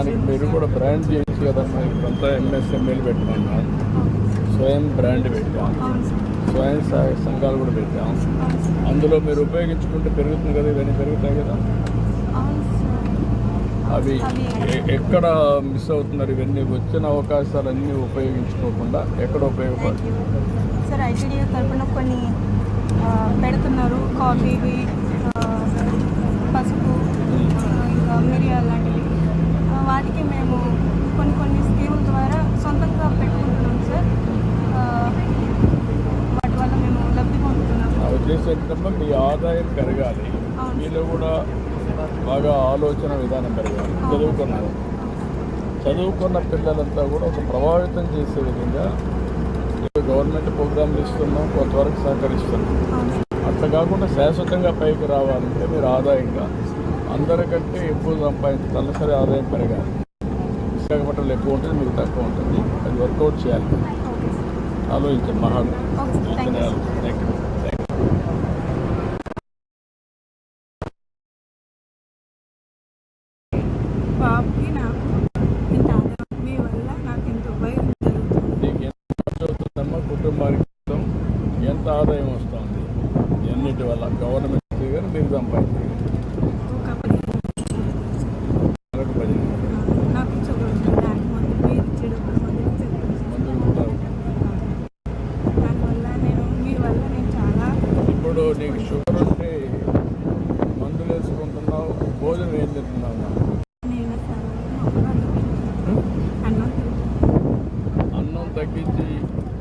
దానికి మీరు కూడా బ్రాండ్ చేయొచ్చు కదమ్మా. ఇప్పుడంతా ఎంఎస్ఎంఈలు పెట్టుకున్నాం, స్వయం బ్రాండ్ పెట్టాం, స్వయం సహాయ సంఘాలు కూడా పెట్టాం. అందులో మీరు ఉపయోగించుకుంటే పెరుగుతుంది కదా, ఇవన్నీ పెరుగుతాయి కదా. అవి ఎక్కడ మిస్ అవుతున్నారు? ఇవన్నీ వచ్చిన అవకాశాలన్నీ ఉపయోగించుకోకుండా ఎక్కడ ఉపయోగపడుతుంది? సార్ ఐటీడీఏ తరఫున కొన్ని పెడుతున్నారు, కాఫీ, పసుపు, ఇంకా మిరియాలు లాంటివి. వాటికి మేము కొన్ని స్కీముల ద్వారా సొంతంగా పెట్టుకుంటున్నాం సార్. వాటి వల్ల మేము లబ్ధి పొందుతున్నాం. ఉద్దేశం మీ ఆదాయం పెరగాలి, మీలో కూడా బాగా ఆలోచన విధానం పెరగాలి. చదువుకున్న పిల్లలంతా కూడా ఒక ప్రభావితం చేసే విధంగా గవర్నమెంట్ ప్రోగ్రాంలు ఇస్తున్నాం, కొంతవరకు సహకరిస్తున్నాం. అట్లా కాకుండా శాశ్వతంగా పైకి రావాలంటే మీరు ఆదాయంగా అందరికంటే ఎక్కువ సంపాదించి తలసరి ఆదాయం పెరగాలి. విశాఖపట్నంలో ఎక్కువ ఉంటుంది, మీకు తక్కువ ఉంటుంది. అది వర్కౌట్ చేయాలి. ఆలోచించండి మహాను. Thank you. బాబుకి నాకు ఇంత ఆదాయం మీ వల్ల నాకు ఎంత ఉపయోగం జరుగుతుంది. నీకు ఎంత ఖర్చు అవుతుందమ్మా? కుటుంబానికి ఎంత ఆదాయం వస్తుంది? ఎన్నిటి వల్ల? గవర్నమెంట్ కానీ మీరు సంపాదించారు. నాకు మందులు కూడా దానివల్ల మీ వల్ల నేను చాలా. ఇప్పుడు నీకు షుగర్ ఉంటే మందులు వేసుకుంటున్నావు, భోజనం ఏం తింటున్నావు? అన్నం తగ్గించి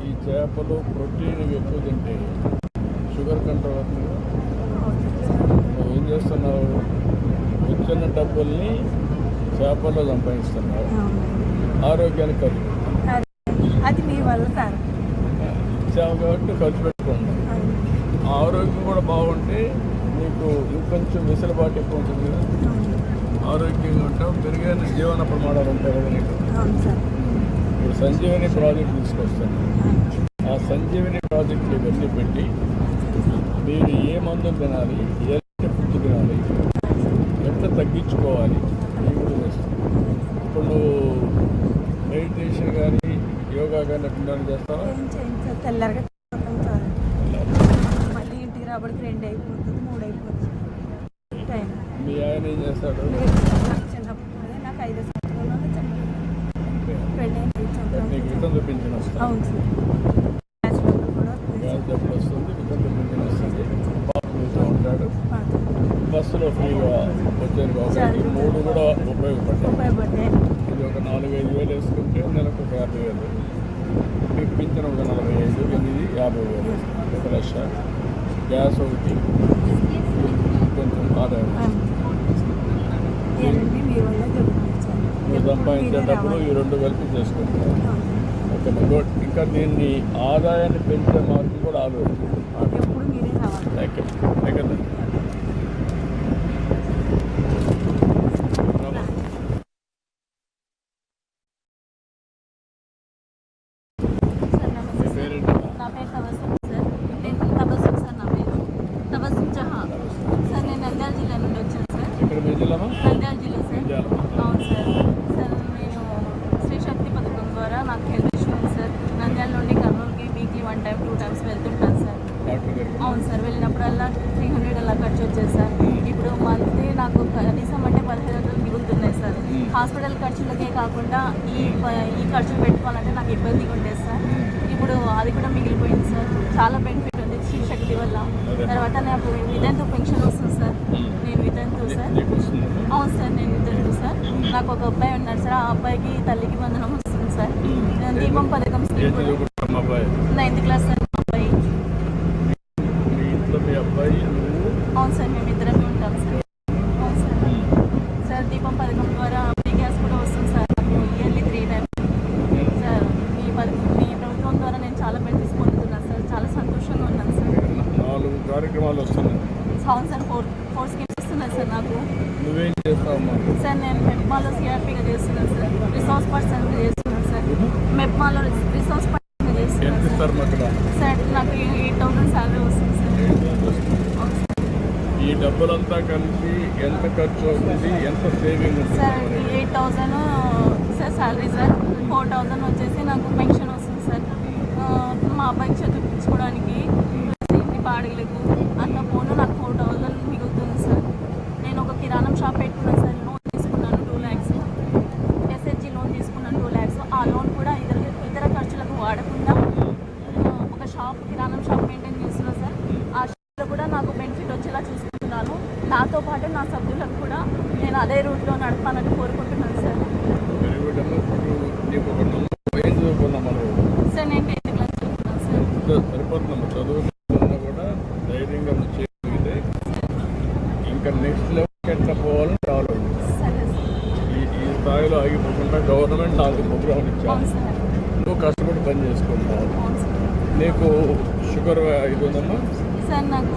ఈ చేపలు, ప్రోటీన్ ఎక్కువ తింటే షుగర్ కంట్రోల్ అవుతుంది. నువ్వు ఏం చేస్తున్నావు? వచ్చిన డబ్బుల్ని చేపల్లో సంపాదిస్తున్నావు, ఆరోగ్యానికి ఖర్చు. అది మీ వల్ల సార్ ఇచ్చావు కాబట్టి ఖర్చు పెట్టుకోండి. ఆరోగ్యం కూడా బాగుంటే నీకు ఇంకొంచెం వెసులుబాటు ఎక్కువ ఉంటుంది కదా. ఆరోగ్యంగా ఉంటావు, మెరుగైన జీవన ప్రమాణాలు ఉంటాయి కదా నీకు. ఇప్పుడు సంజీవని ప్రాజెక్ట్ తీసుకొస్తాను. ఆ సంజీవని ప్రాజెక్టులు ఇవన్నీ పెట్టి మీరు ఏ మందులు తినాలి, ఎలాంటి ఫుడ్ తినాలి, ఎంత తగ్గించుకోవాలి, ఇవి కూడా చేస్తాను. ఇప్పుడు నువ్వు మెడిటేషన్ కానీ యోగా కానీ ఎట్లా చేస్తావా? తెల్లరగా మళ్ళీ ఇంటికి రాబడికి 2 అయిపోతుంది, 3 అయిపోతుంది టైం. మీ ఆయన ఏం చేస్తాడు? చిన్నప్పుడు నాకు 5 సంవత్సరాలు నీకు వితం చూపించిన వస్తుంది, అవును సార్. గ్యాస్ డబ్బులు వస్తుంది, వితం చూపించిన వస్తుంది, పాప చూస్తూ ఉంటాడు. బస్సులో ఫ్రీగా వచ్చారు కాబట్టి 3 కూడా ఉపయోగపడ్డాయి. ఇది ఒక 4-5 వేలు వేసుకుంటే నెలకు ఒక 50,000. మీకు పింఛన్ ఒక 45, 50,000, 1,00,000. గ్యాస్ ఒకటి కొంచెం ఆదాయం. నువ్వు సంపాదించేటప్పుడు ఈ 2 కలిపి చేసుకుంటావు. ఓకే, ఇంకా దీన్ని ఆదాయాన్ని పెంచే మార్గం కూడా ఆలోచించాలి. Thank you. నా పేరు తబస్సుమ్ సార్. నేను తబస్సుమ్ సార్. నా పేరు తబస్సుమ్ జహాన్ సార్. నేను నంద్యాల జిల్లా నుండి వచ్చాను సార్. నంద్యాల జిల్లా సార్. అవును సార్. సార్ నేను శ్రీ శక్తి పథకం ద్వారా నాకు హెల్త్ ఇష్యూ ఉంది సార్. నంద్యాల నుండి కర్నూలుకి వీక్లీ 1 టైం 2 టైమ్స్ వెళ్తుంటాను సార్. అవును సార్. వెళ్ళినప్పుడల్లా 300 అలా ఖర్చు వచ్చేది సార్. ఇప్పుడు మంత్లీ నాకు కనీసం అంటే 1500 మిగులుతున్నాయి సార్. హాస్పిటల్ ఖర్చులకే కాకుండా ఈ ఖర్చులు పెట్టుకోవాలంటే నాకు ఇబ్బందిగా ఉండేది సార్. ఇప్పుడు అది కూడా మిగిలిపోయింది సార్. చాలా బెనిఫిట్ ఉంది శ్రీ శక్తి వల్ల. తర్వాత నాకు వితంతు పెన్షన్ వస్తుంది సార్. నేను వితంతు సార్. అవును సార్, నేను వితంతు సార్. నాకు ఒక అబ్బాయి ఉన్నాడు సార్. ఆ అబ్బాయికి తల్లికి వందనం వస్తుంది సార్. దీపం పథకం 9th క్లాస్ సార్ మా అబ్బాయి. అవును సార్, మేము ఇద్దరమే ఉంటాం సార్. అవును సార్. సార్ దీపం పథకం ద్వారా ఫ్రీ గ్యాస్ కూడా వస్తుంది సార్. Yearly 3 times sir. మీ ప్రభుత్వం ద్వారా నేను చాలా బెనిఫిట్స్ పొందుతున్నాను సార్. చాలా సంతోషంగా ఉన్నాను సార్. 4 కార్యక్రమాలు వస్తున్నాయి. అవును సార్. 4 స్కీమ్స్ వస్తున్నాయి సార్ నాకు. నువ్వేం చేస్తావమ్మా? సార్ నేను మెప్మాలో సిఆర్పీగా చేస్తున్నాను సార్. రిసోర్స్ పర్సన్గా చేస్తున్నాను సార్. మెప్మాలో రిసోర్స్ పర్సన్గా చేస్తున్నాను సార్. నాకు 8,000 శాలరీ వస్తుంది సార్. అవును సార్. ఈ డబ్బులంతా కలిసి ఎంత ఖర్చు అవుతుంది, ఎంత సేవింగ్ ఉంటుంది సార్ మనకి? 8,000 సార్ శాలరీ సార్. 4,000 వచ్చేసి నాకు పెన్షన్ వస్తుంది సార్. మా అబ్బాయికి చదివించుకోవడానికి ఇంటి బాడుగలకు అంత పోను నాకు 4,000 మిగులుతుంది సార్. నేను ఒక కిరాణం షాప్ పెట్టుకున్నాను సార్. లోన్ తీసుకున్నాను 2 lakhs. ఎస్హెచ్జి లోన్ తీసుకున్నాను 2 lakhs. ఆ లోన్ కూడా ఇతర ఖర్చులకు వాడకుండా ఒక కిరాణం షాప్ మెయింటైన్ చేస్తున్నాను సార్. ఆ షాప్లో కూడా నాకు బెనిఫిట్ వచ్చేలా చూసుకుంటున్నాను. నాతో పాటు నా సభ్యులకు కూడా నేను అదే రూట్లో నడపాలని కోరుకుంటున్నాను సార్. వెరీ గుడ్ అమ్మ. ఇప్పుడు నీకు ఒక నమ్మకం, ఏం చదువుకున్నాం మనం? సార్ నేను 10th క్లాస్ చదువుతున్నాను సార్. సరిపోతుందమ్మా. చదువుకున్నా కూడా ధైర్యంగా నువ్వు చేయగలిగితే ఇంకా నెక్స్ట్ లెవెల్కి ఎట్లా పోవాలని రావాలి. సరే సార్. ఈ స్థాయిలో ఆగిపోకుండా గవర్నమెంట్ 4 ప్రోగ్రాంలు అవును ఇచ్చారు. సార్. నువ్వు కష్టపడి పని చేసుకుంటావు. అవును సార్. నీకు షుగర్ ఇది ఉందమ్మా? సార్ నాకు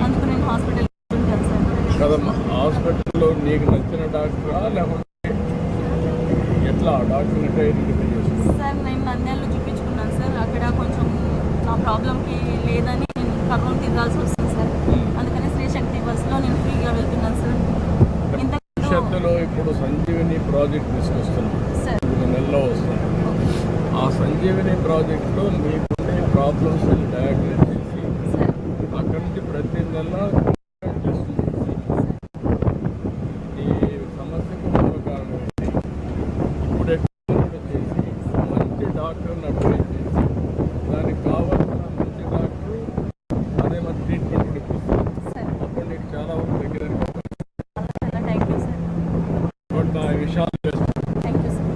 అందుకు నేను హాస్పిటల్ ఉంటాను సార్. కదమ్మా, హాస్పిటల్లో నీకు నచ్చిన డాక్టరా లేకపోతే ఎట్లా డాక్టర్ని ఐడెంటిఫై చేస్తుంది? సార్ నేను నంద్యాలలో చూపించుకున్నాను సార్. అక్కడ కొంచెం నా ప్రాబ్లంకి లేదని నేను కర్నూలు తిరగాల్సి వస్తుంది సార్. అందుకని శ్రీ శక్తి బస్సులో నేను ఫ్రీగా వెళ్తున్నాను సార్. భవిష్యత్తులో ఇప్పుడు సంజీవిని ప్రాజెక్ట్ తీసుకొస్తున్నాం. సార్ 3 నెలల్లో వస్తుంది. ఆ సంజీవిని ప్రాజెక్టులో మీకుండే ప్రాబ్లమ్స్ డయాగ్నోస్ చేసి సార్ అక్కడి నుంచి ప్రతి నెల టెస్ట్ చేసి ఈ సమస్యకు మూల కారణం ఏంటి, ఇప్పుడు ఎక్కడ చేసి మంచి డాక్టర్ని అడ్వైజ్ చేసి దానికి కావాల్సిన మంచి డాక్టర్ అదే మన ట్రీట్మెంట్ కూడా ఇప్పిస్తారు. సార్ అప్పుడు నీకు చాలా వరకు దగ్గరగా చాలా థ్యాంక్ యూ సార్. నా విషయాలు చేస్తాను. Thank you sir.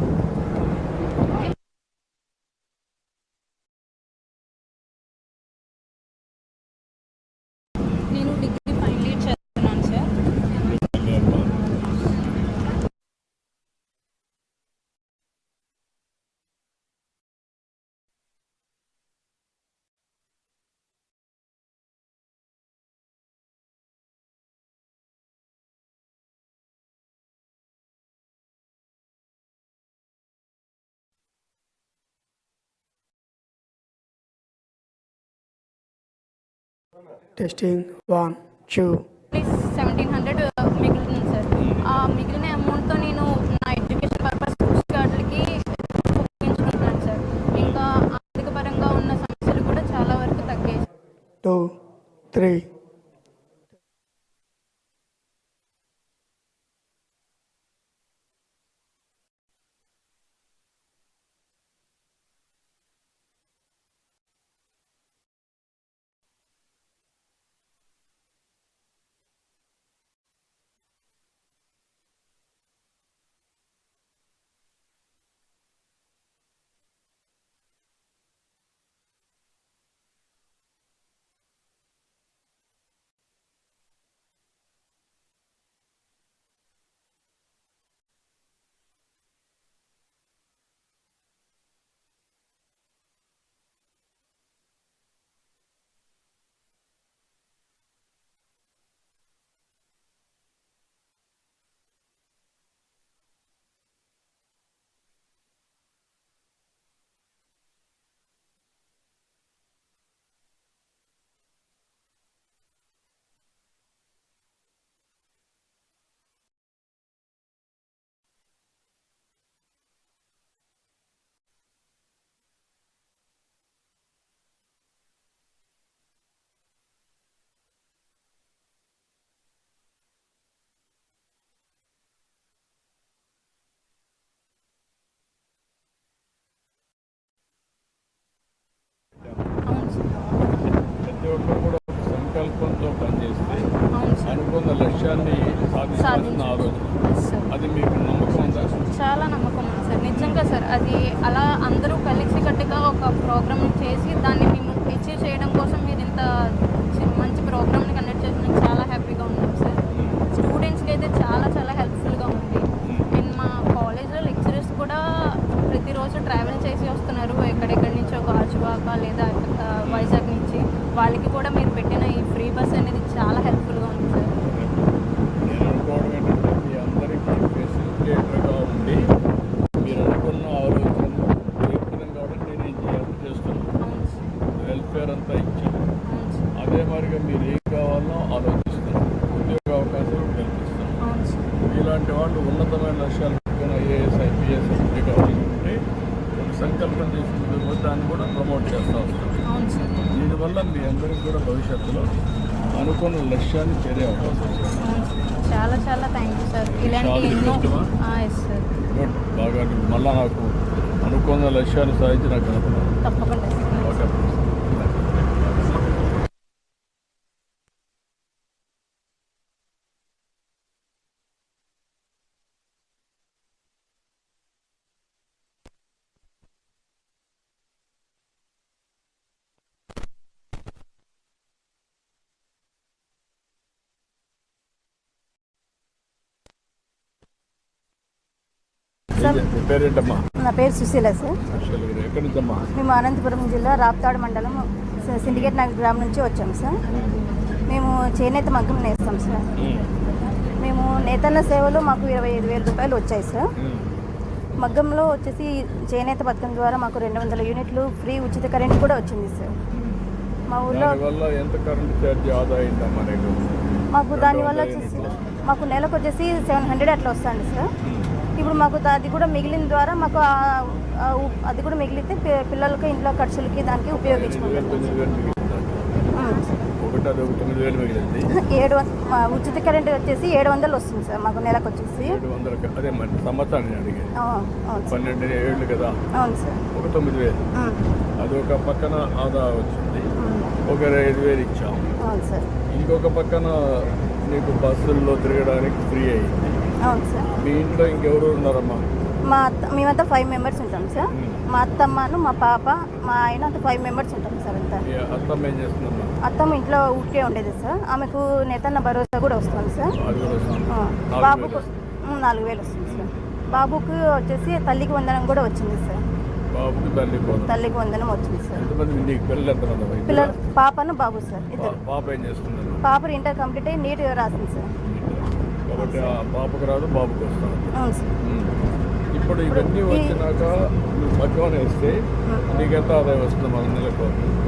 నేను డిగ్రీ ఫైనల్ ఇయర్ చదువుతున్నాను సార్. Testing 1 2 1700 మిగులుతుంది సార్. ఆ మిగిలిన అమౌంట్తో నేను నా ఎడ్యుకేషన్ పర్పస్ పోస్ట్ కార్డులకి ఉపయోగించుకుంటాను సార్. ఇంకా ఆర్థిక పరంగా ఉన్న సమస్యలు కూడా చాలా వరకు తగ్గాయి. 2 3 అవును సార్. ప్రతి ఒక్కరు కూడా ఒక సంకల్పంతో పనిచేస్తే అవును సార్. అనుకున్న లక్ష్యాన్ని సాధించాల్సిన ఆలోచన సార్ అది మీకు నమ్మకం ఉందా? చాలా నమ్మకం ఉంది సార్. నిజంగా సార్ అది అలా అందరూ కలిసికట్టుగా ఒక ప్రోగ్రామ్ చేసి దాన్ని మేము అచీవ్ చేయడం కోసం మీరు ఇంత మంచి ప్రోగ్రామ్ని కండక్ట్ చేసినందుకు చాలా హ్యాపీగా ఉన్నాం సార్. స్టూడెంట్స్కి అయితే చాలా చాలా హెల్ప్ఫుల్గా ఉంది. అండ్ మా కాలేజ్లో లెక్చరర్స్ కూడా ప్రతిరోజు ట్రావెల్ చేసి వస్తున్నారు ఎక్కడెక్కడి నుంచో, గాజువాక లేదా వైజాగ్ నుంచి. వాళ్ళకి కూడా మీరు పెట్టిన ఈ ఫ్రీ బస్ అనేది చాలా హెల్ప్ఫుల్గా ఉంది సార్. నేను అనుకోవడం ఏంటంటే మీ అందరికీ ఫెసిలిటేటర్గా ఉండి మీరు అనుకున్న ఆలోచనలు తీర్చడం కాబట్టి నేను ఏం చేయాలని చేస్తున్నాను. అవును సార్. వెల్ఫేర్ మీలాంటి వాళ్ళు ఉన్నతమైన లక్ష్యాలు పెట్టుకుని ఐఏఎస్ ఐపీఎస్ ఎంపీ కావాలనుకుంటే ఒక సంకల్పం చేసుకుంటే దాన్ని కూడా ప్రమోట్ చేస్తూ వస్తాం. అవును సార్. దీనివల్ల మీ అందరికీ కూడా భవిష్యత్తులో అనుకున్న లక్ష్యాన్ని చేరే అవకాశం ఉంది. అవును సార్. చాలా చాలా థ్యాంక్ యూ సార్. ఇలాంటి చాలా ఎన్నో ఇష్టమా? Yes sir. గుడ్. బాగా మళ్ళీ నాకు అనుకున్న లక్ష్యాలు సాధించి నాకు అనుకున్నాను. తప్పకుండా సార్. ఓకే. మీ పేరేంటమ్మా? నా పేరు సుశీల సార్. ఎక్కడి నుంచమ్మా? మేము అనంతపురం జిల్లా రాప్తాడు మండలం సిండికేట్ నగర్ గ్రామం నుంచి వచ్చాము సార్. మేము చేనేత మగ్గం నేస్తాం సార్. మేము నేతన్న సేవలో మాకు 25,000 రూపాయలు వచ్చాయి సార్. మగ్గంలో వచ్చేసి చేనేత పథకం ద్వారా మాకు 200 యూనిట్లు ఫ్రీ ఉచిత కరెంట్ కూడా వచ్చింది సార్. మా ఊళ్ళో దానివల్ల ఎంత కరెంట్ ఛార్జ్ ఆదా అయిందమ్మా నీకు? మాకు దానివల్ల వచ్చేసి మాకు నెలకు వచ్చేసి 700 అట్లా వస్తుంది సార్. ఇప్పుడు మాకు అది కూడా మిగిలిన ద్వారా మాకు అది కూడా మిగిలితే పిల్లలకి ఇంట్లో ఖర్చులకి దానికి ఉపయోగించుకుంటాం. 9,000 మిగిలింది. ఉచిత కరెంట్ వచ్చేసి 700 వస్తుంది సార్ మాకు నెలకు వచ్చేసి. 700 అదే మరి సంవత్సరాన్ని అడిగి అవును 12 ఏళ్ళు కదా. అవును సార్. ఒక 9,000 అది ఒక పక్కన ఆదా వచ్చింది. ఒక 5,000 ఇచ్చాం. అవును సార్. ఇంకొక పక్కన నీకు బస్సుల్లో తిరగడానికి ఫ్రీ అయింది. అవును సార్. మీ ఇంట్లో ఇంకెవరు ఉన్నారమ్మా? మేమంతా 5 మెంబర్స్ ఉంటాం సార్. మా అత్తమ్మను మా పాప మా ఆయన అంతా 5 మెంబర్స్ ఉంటాం సార్. అంతా అత్తమ్మ ఏం చేస్తుందమ్మా? అత్తమ్మ ఇంట్లో ఊరికే ఉండేది సార్. ఆమెకు నేతన్న భరోసా కూడా వస్తుంది సార్. అది కూడా వస్తుంది. బాబుకు 4,000 వస్తుంది సార్. బాబుకు వచ్చేసి తల్లికి వందనం కూడా వచ్చింది సార్. బాబుకి తల్లికి వందనం వచ్చింది సార్. ఎంతమంది నీకు పిల్లలు ఎంతమంది? పిల్లలు పాపను బాబు సార్ ఇద్దరు. పాప ఏం చేస్తున్నారు? పాప ఇంటర్ కంప్లీట్ అయ్యి నీట్ రాసింది సార్. కాబట్టి ఆ పాపకు రాదు, బాబుకి వస్తాను. అవును సార్. ఇప్పుడు ఇవన్నీ వచ్చినాక నువ్వు మగ్గం వేస్తే నీకు ఎంత ఆదాయం వస్తుంది మన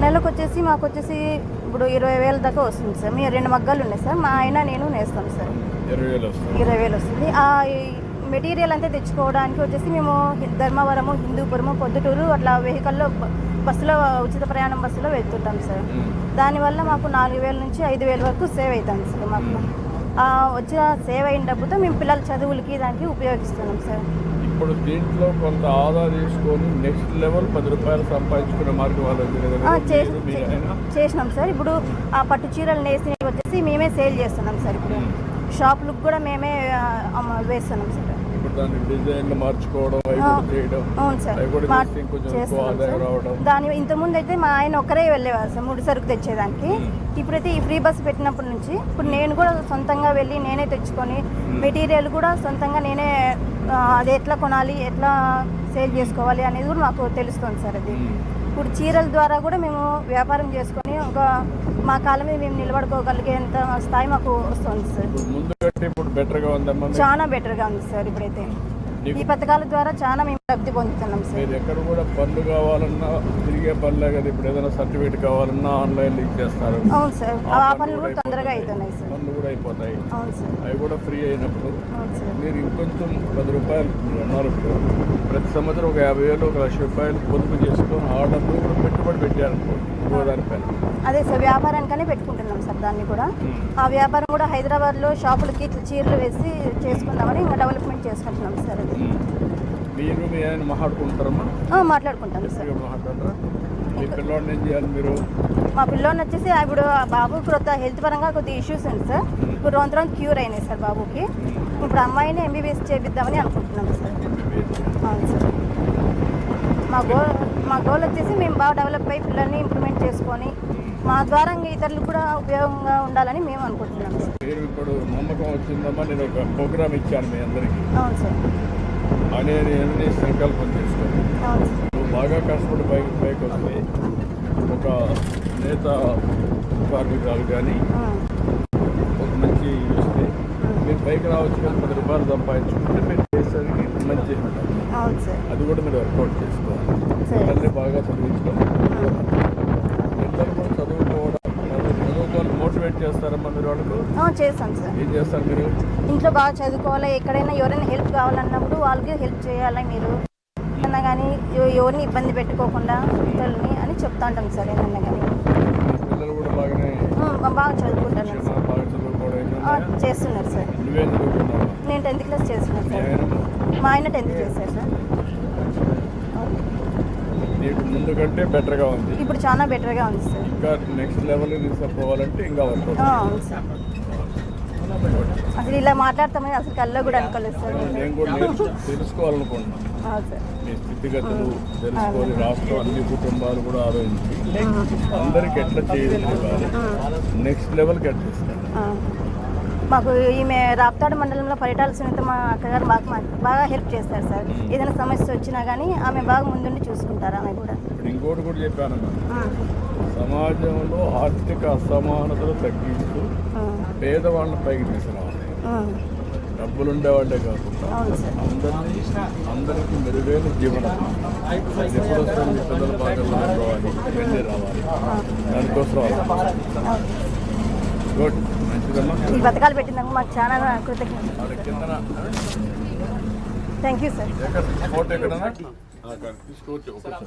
నెలకు వచ్చేసి మాకు వచ్చేసి ఇప్పుడు 20,000 దాకా వస్తుంది సార్. మీ 2 మగ్గాలు ఉన్నాయి సార్. మా ఆయన నేను నేస్తాం సార్. 20,000 వస్తుంది. 20,000 వస్తుంది. ఆ మెటీరియల్ అంతా తెచ్చుకోవడానికి వచ్చేసి మేము ధర్మవరము, హిందూపురము, పొద్దుటూరు అట్లా వెహికల్లో బస్సులో ఉచిత ప్రయాణం బస్సులో వెళ్తుంటాం సార్. దానివల్ల మాకు 4,000 నుంచి 5,000 వరకు సేవ్ అవుతుంది సార్. మాకు వచ్చిన సేవ్ అయిన డబ్బుతో మేము పిల్లల చదువులకి దానికి ఉపయోగిస్తున్నాం సార్. ఇప్పుడు దీంట్లో కొంత ఆదా తీసుకొని నెక్స్ట్ లెవెల్ 10 రూపాయలు సంపాదించుకునే మార్గం చేసినాం సార్. ఇప్పుడు ఆ పట్టు చీరలు నేసి వచ్చేసి మేమే సేల్ చేస్తున్నాం సార్. ఇప్పుడు షాపులకు కూడా మేమే వేస్తున్నాం సార్. ఇప్పుడు దాన్ని డిజైన్లు మార్చుకోవడం అవును సార్. దాని ఇంతకుముందు అయితే మా ఆయన ఒక్కరే వెళ్ళేవారు సార్ ముడి సరుకు తెచ్చేదానికి. ఇప్పుడైతే ఈ ఫ్రీ బస్ పెట్టినప్పటి నుంచి ఇప్పుడు నేను కూడా సొంతంగా వెళ్ళి నేనే తెచ్చుకొని మెటీరియల్ కూడా సొంతంగా నేనే అది ఎట్లా కొనాలి, ఎట్లా సేల్ చేసుకోవాలి అనేది కూడా మాకు తెలుస్తుంది సార్. అది ఇప్పుడు చీరల ద్వారా కూడా మేము వ్యాపారం చేసుకొని ఒక మా కాలం మీద మేము నిలబడుకోగలిగేంత స్థాయి మాకు వస్తుంది సార్. చాలా బెటర్గా ఉంది సార్. ఇప్పుడైతే ఈ పథకాల ద్వారా చాలా మేము లబ్ధి పొందుతున్నాం సార్. మీరు ఎక్కడ కూడా పనులు కావాలన్నా తిరిగే పనులే కదా. ఇప్పుడు ఏదైనా సర్టిఫికేట్ కావాలన్నా ఆన్లైన్లో ఇచ్చేస్తారు. అవును సార్. ఆ పనులు కూడా తొందరగా అవుతున్నాయి సార్. పనులు కూడా అయిపోతాయి. అవును సార్. అవి కూడా ఫ్రీ అయినప్పుడు అవును సార్. మీరు ఇంకొంచెం 10 రూపాయలు అన్నారు. ఇప్పుడు ప్రతి సంవత్సరం ఒక 50,000 ఒక 1,00,000 రూపాయలు పొదుపు చేసుకొని ఆ డబ్బులు కూడా పెట్టుబడి పెట్టారనుకో దానిపైన. అదే సార్ వ్యాపారానికనే పెట్టుకుంటున్నాం సార్. దాన్ని కూడా ఆ వ్యాపారం కూడా హైదరాబాద్లో షాపులకి చీరలు వేసి చేసుకుందామని ఇంకా డెవలప్మెంట్ చేసుకుంటున్నాం సార్. అది మీరు మీ ఆయన మాట్లాడుకుంటారమ్మా? మాట్లాడుకుంటాం సార్. మాట్లాడరా? మీ పిల్లోడిని ఏం చేయాలి మీరు? మా పిల్లోడిని వచ్చేసి ఇప్పుడు బాబు కొత్త హెల్త్ పరంగా కొద్దిగా ఇష్యూస్ ఉంది సార్. ఇప్పుడు రోజు క్యూర్ అయినాయి సార్ బాబుకి. ఇప్పుడు అమ్మాయిని MBBS చేపిద్దామని అనుకుంటున్నాం సార్. అవును సార్. మా గోల్ వచ్చేసి మేము బాగా డెవలప్ అయ్యి పిల్లల్ని ఇంప్రూవ్మెంట్ చేసుకొని మా ద్వారా ఇతరులకు కూడా ఉపయోగంగా ఉండాలని మేము అనుకుంటున్నాం సార్. మీరు ఇప్పుడు నమ్మకం వచ్చిందమ్మా, నేను ఒక ప్రోగ్రామ్ ఇచ్చాను మీ అందరికీ. అవును సార్. అనేది సంకల్పం చేసుకోండి. అవును సార్. నువ్వు బాగా కష్టపడి పైకి వస్తే ఒక నేత కార్మికురాలు కానీ ఒక మంచి వస్తే మీరు పైకి రావచ్చు. కానీ 10 రూపాయలు సంపాదించుకుంటే మీరు చేసేసరికి మంచి అవును సార్. అది కూడా మీరు వర్కౌట్ చేసుకోవాలి. పిల్లల్ని బాగా చదివించుకోవాలి. పిల్లలు కూడా చదువుకోవడం మోటివేట్ చేస్తారమ్మా మీరు వాళ్ళకు? చేస్తాం సార్. ఏం చేస్తారు మీరు? ఇంట్లో బాగా చదువుకోవాలి, ఎక్కడైనా ఎవరైనా హెల్ప్ కావాలన్నప్పుడు వాళ్ళకి హెల్ప్ చేయాలి మీరు అన్నా కానీ ఎవరిని ఇబ్బంది పెట్టుకోకుండా ఇతరులని అని చెప్తా ఉంటాం సార్. ఏమన్నా కానీ పిల్లలు కూడా బాగానే బాగా చదువుకుంటాను శిక్షణ బాగా చదువుకోవడం ఏంటంటే చేస్తున్నారు సార్. నువ్వేం చదువుకున్నావు? నేను 10th క్లాస్ చేస్తున్నాను మీ సార్. ఆయన? మా ఆయన 10th చేశారు సార్. నీకు ముందు కంటే బెటర్గా ఉంది. ఇప్పుడు చాలా బెటర్గా ఉంది సార్. ఇంకా నెక్స్ట్ లెవెల్ తీసుకుపోవాలంటే ఇంకా వర్క్ అవును సార్. అసలు ఇలా మాట్లాడతామని అసలు కల్లో కూడా అనుకోలేదు సార్. నేను కూడా తెలుసుకోవాలనుకుంటున్నాను. అవును సార్. మీ స్థితిగతులు తెలుసుకొని రాష్ట్రం అన్ని కుటుంబాలు కూడా ఆలోచించి అందరికి ఎట్లా చేయాలి, నెక్స్ట్ లెవెల్కి ఎట్లా ఇస్తారు. మాకు ఈమె రాప్తాడు మండలంలో పరిటాల సునీత మా అక్కగారు బాగా హెల్ప్ చేస్తారు సార్. ఏదైనా సమస్య వచ్చినా కానీ ఆమె బాగా ముందుండి చూసుకుంటారు. ఆమె కూడా ఇప్పుడు ఇంకోటి కూడా చెప్పాను, సమాజంలో ఆర్థిక అసమానతలు తగ్గిస్తూ పేదవాళ్ళని పైకి తీసుకురావాలి. డబ్బులు ఉండేవాళ్ళే కాకుండా అందరికీ మెరుగైన జీవనం ఎప్పుడు వస్తే మీ పిల్లల బాగా రావాలి, ఇవన్నీ రావాలి. దానికోసం గుడ్, మంచిదమ్మా. ఈ పథకాలు పెట్టినందుకు మాకు చాలా కృతజ్ఞతలు. Thank you sir. ఫోటో ఎక్కడన్నా తీసుకోవచ్చు. మొత్తం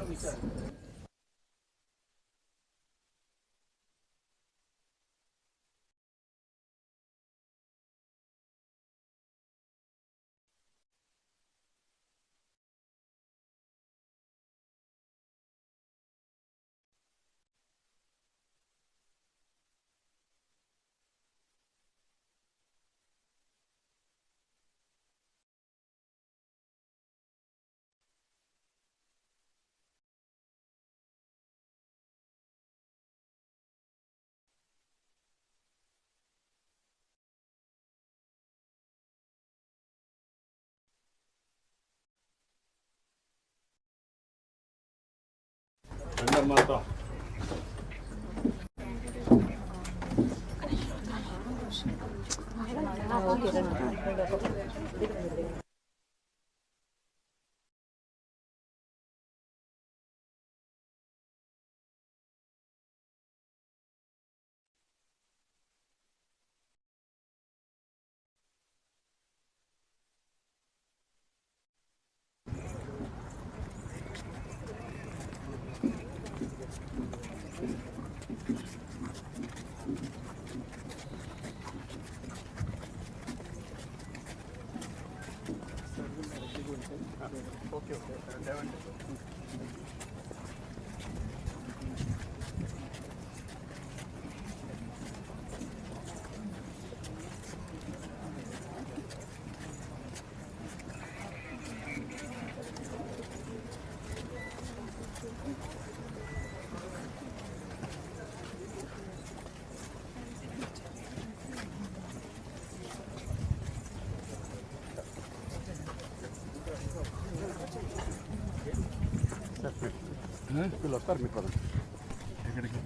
వీళ్ళు వస్తారు మీ పదం ఎక్కడికి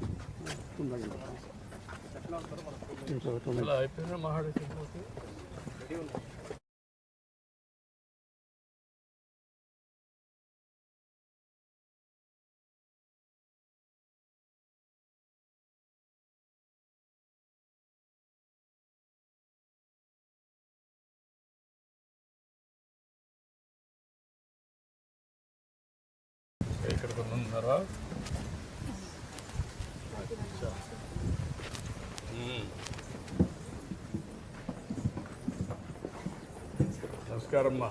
అయిపోయినా మహాడేసి ఇక్కడ కొన్ని ఉన్నారా? నమస్కారం అమ్మా.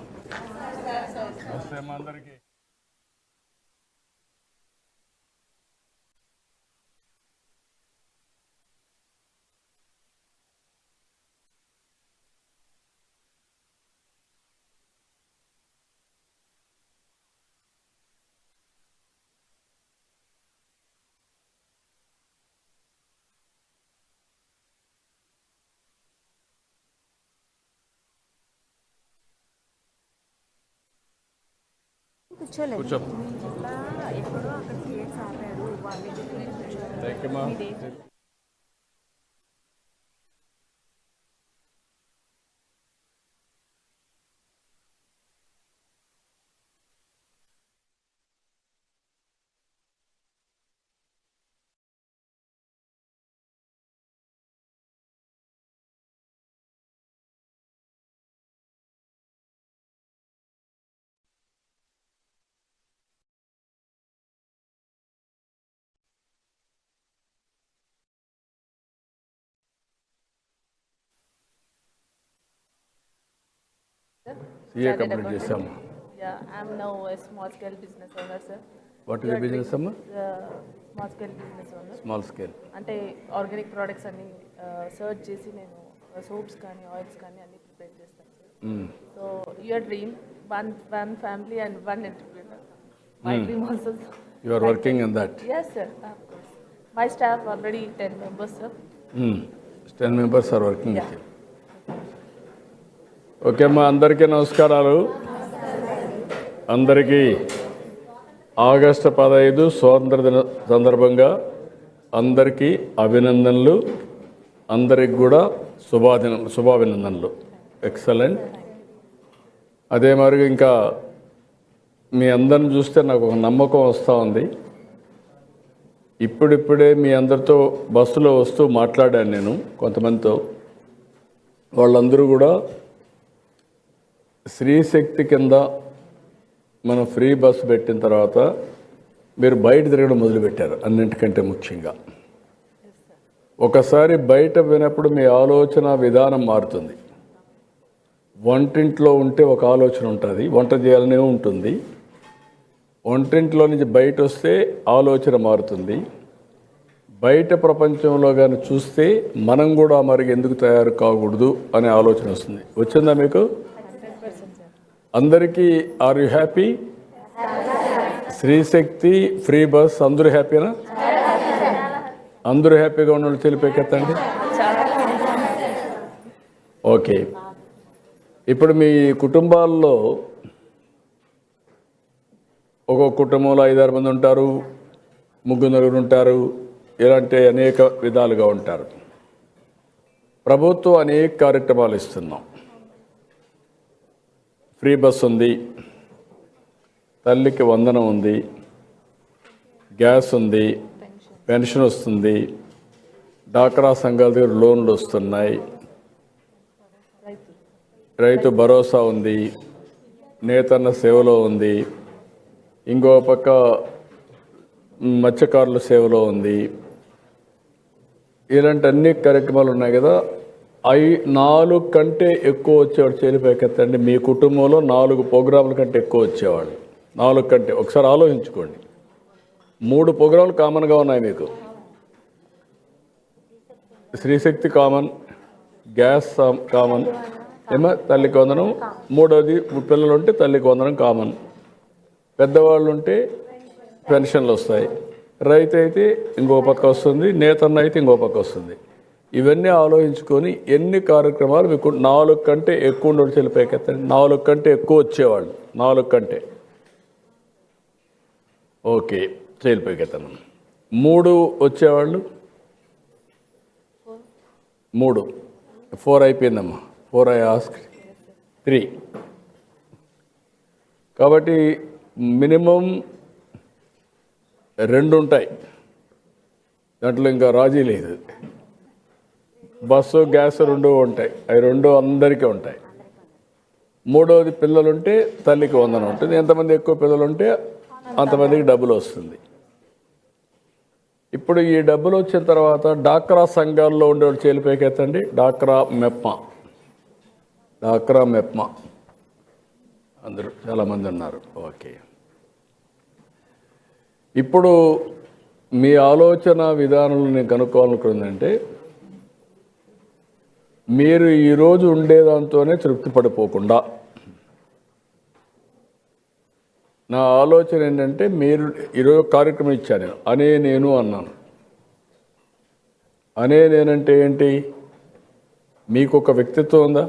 నమస్తే అమ్మా అందరికీ. కూర్చోలేదు. కూర్చో. థ్యాంక్ యూ అమ్మా. CA కంప్లీట్ చేసాము. Yeah, I'm now a small scale business owner, sir. What is the business అమ్మా? Small scale business owner. Small scale. అంటే ఆర్గానిక్ ప్రోడక్ట్స్ అన్ని సర్చ్ చేసి నేను సోప్స్ కానీ ఆయిల్స్ కానీ అన్ని ప్రిపేర్ చేస్తాను sir. So your dream one family and one entrepreneur. My dream also. You are working in that? Yes, sir. Of course. My staff already 10 members, sir. 10 members are working with you. Okay అమ్మా, అందరికీ నమస్కారాలు. అందరికీ August 15 స్వాతంత్ర దిన సందర్భంగా అందరికీ అభినందనలు. అందరికి కూడా శుభాభినందనలు. ఎక్సలెంట్. అదే మరి ఇంకా మీ అందరిని చూస్తే నాకు ఒక నమ్మకం వస్తూ ఉంది. ఇప్పుడిప్పుడే మీ అందరితో బస్సులో వస్తూ మాట్లాడాను నేను కొంతమందితో. వాళ్ళందరూ కూడా స్త్రీశక్తి కింద మనం ఫ్రీ బస్సు పెట్టిన తర్వాత మీరు బయట తిరగడం మొదలుపెట్టారు. అన్నింటికంటే ముఖ్యంగా ఒకసారి బయట వినప్పుడు మీ ఆలోచన విధానం మారుతుంది. వంటింట్లో ఉంటే ఒక ఆలోచన ఉంటుంది, వంట చేయాలనే ఉంటుంది. వంటింట్లో నుంచి బయట వస్తే ఆలోచన మారుతుంది. బయట ప్రపంచంలో కానీ చూస్తే మనం కూడా మరి ఎందుకు తయారు కాకూడదు అనే ఆలోచన వస్తుంది. వచ్చిందా మీకు? అందరికీ are you happy? Stree Shakti free bus అందరూ హ్యాపీనా? అందరూ హ్యాపీగా ఉన్న తెలిపేకెత్తండి. ఓకే. ఇప్పుడు మీ కుటుంబాల్లో ఒక్కొక్క కుటుంబంలో 5-6 మంది ఉంటారు, 3-4 ఉంటారు, ఇలాంటి అనేక విధాలుగా ఉంటారు. ప్రభుత్వం అనేక కార్యక్రమాలు ఇస్తున్నాం. ఫ్రీ బస్ ఉంది, తల్లికి వందనం ఉంది, గ్యాస్ ఉంది, పెన్షన్ వస్తుంది, డాక్రా సంఘాల దగ్గర లోన్లు వస్తున్నాయి, రైతు భరోసా ఉంది, నేతన్న సేవలో ఉంది, ఇంకో పక్క మత్స్యకారుల సేవలో ఉంది. ఇలాంటి అన్ని కార్యక్రమాలు ఉన్నాయి కదా. 4 కంటే ఎక్కువ వచ్చేవాడు చేలిపైకెత్తండి. మీ కుటుంబంలో 4 ప్రోగ్రాముల కంటే ఎక్కువ వచ్చేవాళ్ళు. 4 కంటే. ఒకసారి ఆలోచించుకోండి. 3 ప్రోగ్రాములు కామన్గా ఉన్నాయి మీకు. స్త్రీశక్తి కామన్, గ్యాస్ కామన్, ఏమో తల్లికి వందనం. 3వది పిల్లలు ఉంటే తల్లికి వందనం కామన్. పెద్దవాళ్ళు ఉంటే పెన్షన్లు వస్తాయి. రైతు అయితే ఇంకో పక్క వస్తుంది, నేతన్న అయితే ఇంకో పక్క వస్తుంది. ఇవన్నీ ఆలోచించుకొని ఎన్ని కార్యక్రమాలు మీకు 4 కంటే ఎక్కువ ఉండడు చెల్లిపైకెత్తండి. 4 కంటే ఎక్కువ వచ్చేవాళ్ళు. 4 కంటే ఓకే చెల్లిపైకెత్తాను. 3 వచ్చేవాళ్ళు. 3 4 అయిపోయిందమ్మా. 4 ఐ ఆస్క్ 3. కాబట్టి మినిమం 2 ఉంటాయి. దాంట్లో ఇంకా రాజీ లేదు. బస్సు గ్యాస్ 2 ఉంటాయి. అవి 2 అందరికీ ఉంటాయి. 3వది పిల్లలుంటే తల్లికి వందనం ఉంటుంది. ఎంతమంది ఎక్కువ పిల్లలు ఉంటే అంతమందికి డబ్బులు వస్తుంది. ఇప్పుడు ఈ డబ్బులు వచ్చిన తర్వాత డాక్రా సంఘాల్లో ఉండేవాళ్ళు చేలిపైకెత్తండి. డాక్రా మెప్మా అందరూ చాలామంది ఉన్నారు. ఓకే. ఇప్పుడు మీ ఆలోచన విధానంలో నేను కనుక్కోవాలనుకుందంటే, మీరు ఈరోజు ఉండేదాంతోనే తృప్తి పడిపోకుండా, నా ఆలోచన ఏంటంటే, మీరు ఈరోజు కార్యక్రమం ఇచ్చాను నేను అన్నాను. నేనంటే ఏంటి? మీకు ఒక వ్యక్తిత్వం ఉందా?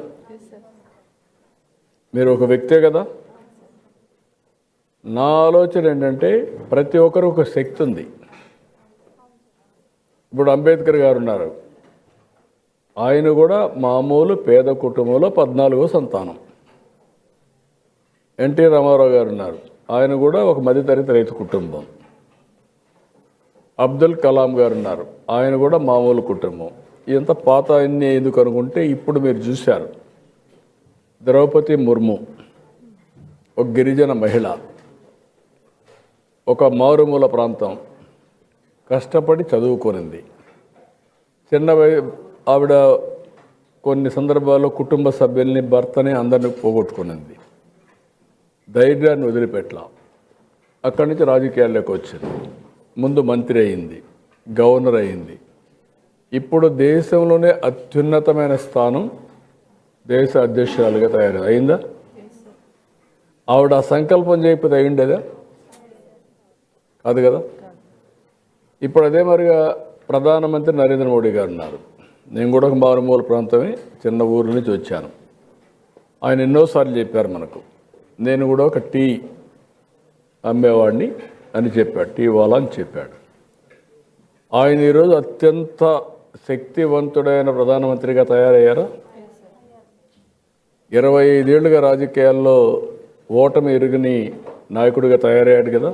మీరు ఒక వ్యక్తే కదా. నా ఆలోచన ఏంటంటే, ప్రతి ఒక్కరు ఒక శక్తి ఉంది. ఇప్పుడు అంబేద్కర్ గారు ఉన్నారు. ఆయన కూడా మామూలు పేద కుటుంబంలో 14వ సంతానం. ఎన్టీ రామారావు గారు ఉన్నారు. ఆయన కూడా ఒక మధ్యతరగతి రైతు కుటుంబం. అబ్దుల్ కలాం గారు ఉన్నారు. ఆయన కూడా మామూలు కుటుంబం. ఇంత పాత అన్నీ ఎందుకు అనుకుంటే, ఇప్పుడు మీరు చూశారు ద్రౌపది ముర్ము ఒక గిరిజన మహిళ, ఒక మారుమూల ప్రాంతం, కష్టపడి చదువుకొనింది. చిన్న ఆవిడ కొన్ని సందర్భాల్లో కుటుంబ సభ్యుల్ని, భర్తని అందరినీ పోగొట్టుకునింది. ధైర్యాన్ని వదిలిపెట్టలా. అక్కడి నుంచి రాజకీయాల్లోకి వచ్చింది. ముందు మంత్రి అయింది, గవర్నర్ అయింది. ఇప్పుడు దేశంలోనే అత్యున్నతమైన స్థానం దేశ అధ్యక్షురాలుగా తయారైంది. అయిందా? ఆవిడ ఆ సంకల్పం చేయకపోతే అయిండేదా? కాదు కదా. ఇప్పుడు అదే మరిగా ప్రధానమంత్రి నరేంద్ర మోడీ గారు ఉన్నారు. నేను కూడా ఒక మారుమూల ప్రాంతమే, చిన్న ఊరు నుంచి వచ్చాను. ఆయన ఎన్నోసార్లు చెప్పారు మనకు, నేను కూడా ఒక టీ అమ్మేవాడిని అని చెప్పాడు, టీ వాలా అని చెప్పాడు. ఆయన ఈరోజు అత్యంత శక్తివంతుడైన ప్రధానమంత్రిగా తయారయ్యారా? 25 ఏళ్లుగా రాజకీయాల్లో ఓటమి ఎరుగని నాయకుడిగా తయారయ్యాడు కదా.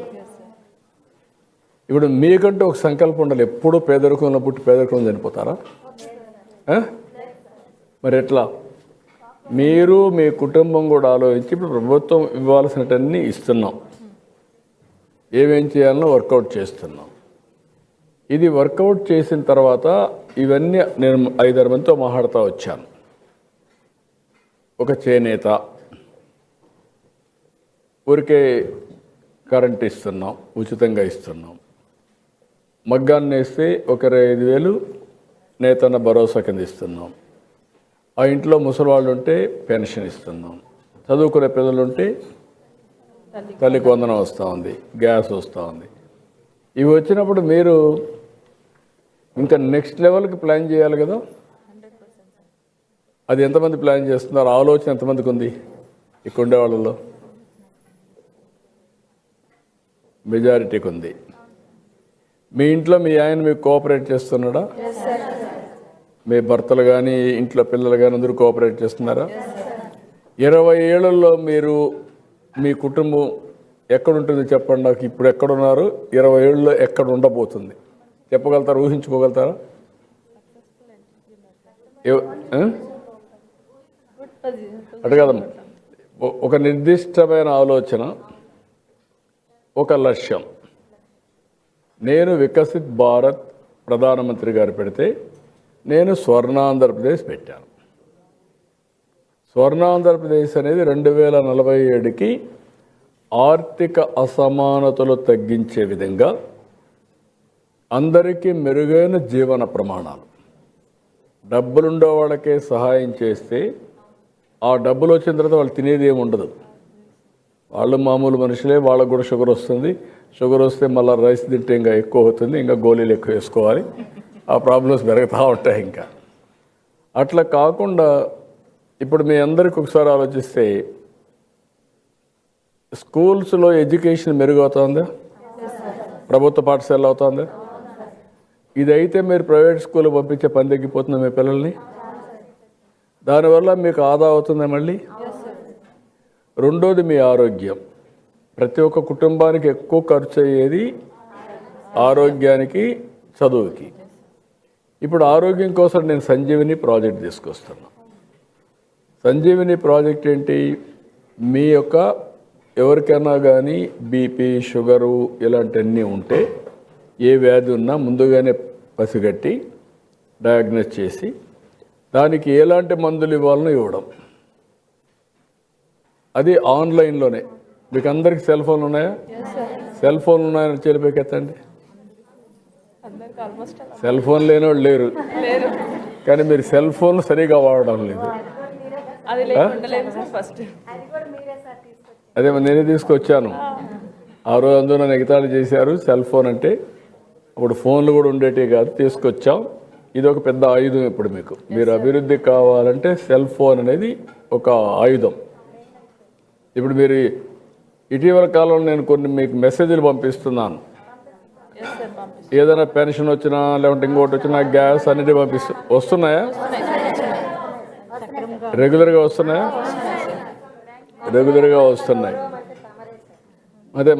ఇప్పుడు మీకంటూ ఒక సంకల్పం ఉండాలి. ఎప్పుడూ పేదరికంలో పుట్టి పేదరికంలో చనిపోతారా? మరి ఎట్లా? మీరు మీ కుటుంబం కూడా ఆలోచించి ఇప్పుడు ప్రభుత్వం ఇవ్వాల్సినవన్నీ ఇస్తున్నాం, ఏమేం చేయాలనో వర్కౌట్ చేస్తున్నాం. ఇది వర్కౌట్ చేసిన తర్వాత ఇవన్నీ నేను 5-6 మందితో మాట్లాడుతూ వచ్చాను. ఒక చేనేత ఊరికే కరెంట్ ఇస్తున్నాం, ఉచితంగా ఇస్తున్నాం. మగ్గాన్ని వేస్తే ఒక 25,000 నేతన్న భరోసా కింద ఇస్తున్నాం. ఆ ఇంట్లో ముసలివాళ్ళు ఉంటే పెన్షన్ ఇస్తున్నాం. చదువుకునే పిల్లలుంటే తల్లికి వందనం వస్తూ ఉంది, గ్యాస్ వస్తూ ఉంది. ఇవి వచ్చినప్పుడు మీరు ఇంకా నెక్స్ట్ లెవెల్కి ప్లాన్ చేయాలి కదా. అది ఎంతమంది ప్లాన్ చేస్తున్నారు? ఆలోచన ఎంతమందికి ఉంది ఇక్కడ ఉండే వాళ్ళలో? మెజారిటీకి ఉంది. మీ ఇంట్లో మీ ఆయన మీకు కోఆపరేట్ చేస్తున్నాడా? మీ భర్తలు కానీ ఇంట్లో పిల్లలు కానీ అందరూ కోఆపరేట్ చేస్తున్నారా? 20 ఏళ్లలో మీరు మీ కుటుంబం ఎక్కడుంటుంది చెప్పండి నాకు. ఇప్పుడు ఎక్కడున్నారు, 20 ఏళ్ళలో ఎక్కడ ఉండబోతుంది చెప్పగలుగుతారా? ఊహించుకోగలుగుతారా? అటు కదమ్మా, ఒక నిర్దిష్టమైన ఆలోచన, ఒక లక్ష్యం. నేను వికసిత్ భారత్ ప్రధానమంత్రి గారు పెడితే నేను స్వర్ణాంధ్రప్రదేశ్ పెట్టాను. స్వర్ణాంధ్రప్రదేశ్ అనేది 2047కి ఆర్థిక అసమానతలు తగ్గించే విధంగా అందరికీ మెరుగైన జీవన ప్రమాణాలు, డబ్బులుండే వాళ్ళకే సహాయం చేస్తే ఆ డబ్బులు వచ్చిన తర్వాత వాళ్ళు తినేది ఏమి ఉండదు. వాళ్ళు మామూలు మనుషులే, వాళ్ళకు కూడా షుగర్ వస్తుంది. షుగర్ వస్తే మళ్ళీ రైస్ తింటే ఇంకా ఎక్కువ అవుతుంది, ఇంకా గోళీలు ఎక్కువ వేసుకోవాలి, ఆ ప్రాబ్లమ్స్ పెరుగుతూ ఉంటాయి. ఇంకా అట్లా కాకుండా ఇప్పుడు మీ అందరికి ఒకసారి ఆలోచిస్తే స్కూల్స్లో ఎడ్యుకేషన్ మెరుగవుతుందా? ప్రభుత్వ పాఠశాల అవుతుందా? ఇదైతే మీరు ప్రైవేట్ స్కూల్ పంపించే పని తగ్గిపోతుందా మీ పిల్లల్ని? దానివల్ల మీకు ఆదా అవుతుందా మళ్ళీ? రెండోది మీ ఆరోగ్యం. ప్రతి ఒక్క కుటుంబానికి ఎక్కువ ఖర్చు అయ్యేది ఆరోగ్యానికి, చదువుకి. ఇప్పుడు ఆరోగ్యం కోసం నేను సంజీవిని ప్రాజెక్ట్ తీసుకొస్తున్నాను. సంజీవిని ప్రాజెక్ట్ ఏంటి? మీ యొక్క ఎవరికైనా కానీ బీపీ, షుగరు ఇలాంటివన్నీ ఉంటే, ఏ వ్యాధి ఉన్నా ముందుగానే పసిగట్టి డయాగ్నోస్ చేసి దానికి ఎలాంటి మందులు ఇవ్వాలనో ఇవ్వడం. అది ఆన్లైన్లోనే. మీకు అందరికి సెల్ ఫోన్లు ఉన్నాయా? సెల్ ఫోన్లు ఉన్నాయని చేలిపోకెత్తండి. సెల్ ఫోన్ లేని వాళ్ళు లేరు, కానీ మీరు సెల్ ఫోన్ సరిగా వాడడం లేదు. అదే నేనే తీసుకొచ్చాను. ఆ రోజు అందరూ నన్ను ఎగతాళి చేశారు. సెల్ ఫోన్ అంటే అప్పుడు ఫోన్లు కూడా ఉండేటివి కాదు, తీసుకొచ్చాం. ఇది ఒక పెద్ద ఆయుధం. ఇప్పుడు మీకు మీరు అభివృద్ధి కావాలంటే సెల్ ఫోన్ అనేది ఒక ఆయుధం. ఇప్పుడు మీరు ఇటీవల కాలంలో నేను కొన్ని మీకు మెసేజ్లు పంపిస్తున్నాను. ఏదైనా పెన్షన్ వచ్చినా లేకుంటే ఇంకోటి వచ్చినా గ్యాస్ అనేది వస్తున్నాయా? రెగ్యులర్గా వస్తున్నాయా? రెగ్యులర్గా వస్తున్నాయి. అదే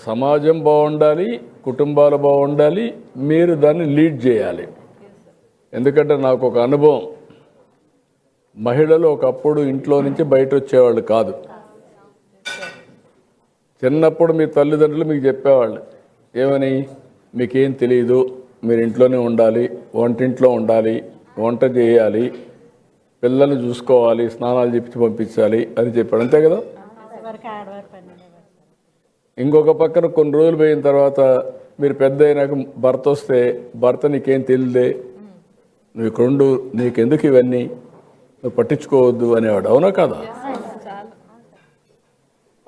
సమాజం బాగుండాలి, కుటుంబాలు బాగుండాలి, మీరు దాన్ని లీడ్ చేయాలి. ఎందుకంటే నాకు ఒక అనుభవం, మహిళలు ఒకప్పుడు ఇంట్లో నుంచి బయట వచ్చేవాళ్ళు కాదు. చిన్నప్పుడు మీ తల్లిదండ్రులు మీకు చెప్పేవాళ్ళు ఏమని, మీకేం తెలియదు, మీరు ఇంట్లోనే ఉండాలి, వంటింట్లో ఉండాలి, వంట చేయాలి, పిల్లల్ని చూసుకోవాలి, స్నానాలు చెప్పి పంపించాలి అని చెప్పాడు. అంతే కదా? ఇంకొక పక్కన కొన్ని రోజులు పోయిన తర్వాత మీరు పెద్ద అయినాక భర్త వస్తే భర్త నీకేం తెలియదే, నువ్వు ఇక్కడ ఉండు, నీకెందుకు ఇవన్నీ, నువ్వు పట్టించుకోవద్దు అనేవాడు. అవునా కాదా?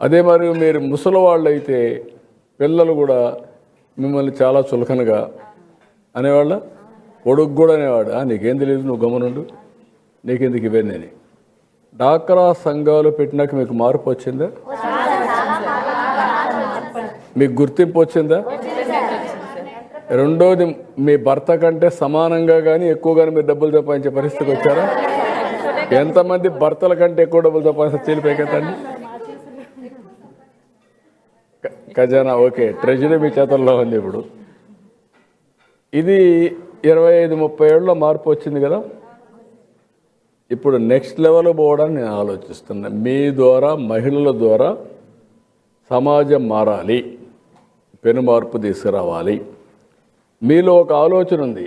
అదే మరి మీరు ముసలి వాళ్ళు అయితే పిల్లలు కూడా మిమ్మల్ని చాలా చులకనగా అనేవాళ్ళ. కొడుకు కూడా అనేవాడు, నీకేం తెలియదు, నువ్వు గమనుండు, నీకెందుకు ఇవన్నీ అని. డాక్రా సంఘాలు పెట్టినాక మీకు మార్పు వచ్చిందా? మీకు గుర్తింపు వచ్చిందా? రెండోది, మీ భర్త కంటే సమానంగా కానీ ఎక్కువగానే మీరు డబ్బులు సంపాదించే పరిస్థితికి వచ్చారా? ఎంతమంది భర్తల కంటే ఎక్కువ డబ్బులు సంపాదించారు తెలిపేకతండి? ఖజానా ఓకే, ట్రెజరీ మీ చేతుల్లో ఉంది. ఇప్పుడు ఇది 25-30 ఏళ్ళలో మార్పు వచ్చింది కదా. ఇప్పుడు నెక్స్ట్ లెవెల్ పోవడానికి నేను ఆలోచిస్తున్నా. మీ ద్వారా, మహిళల ద్వారా సమాజం మారాలి, పెను మార్పు తీసుకురావాలి. మీలో ఒక ఆలోచన ఉంది,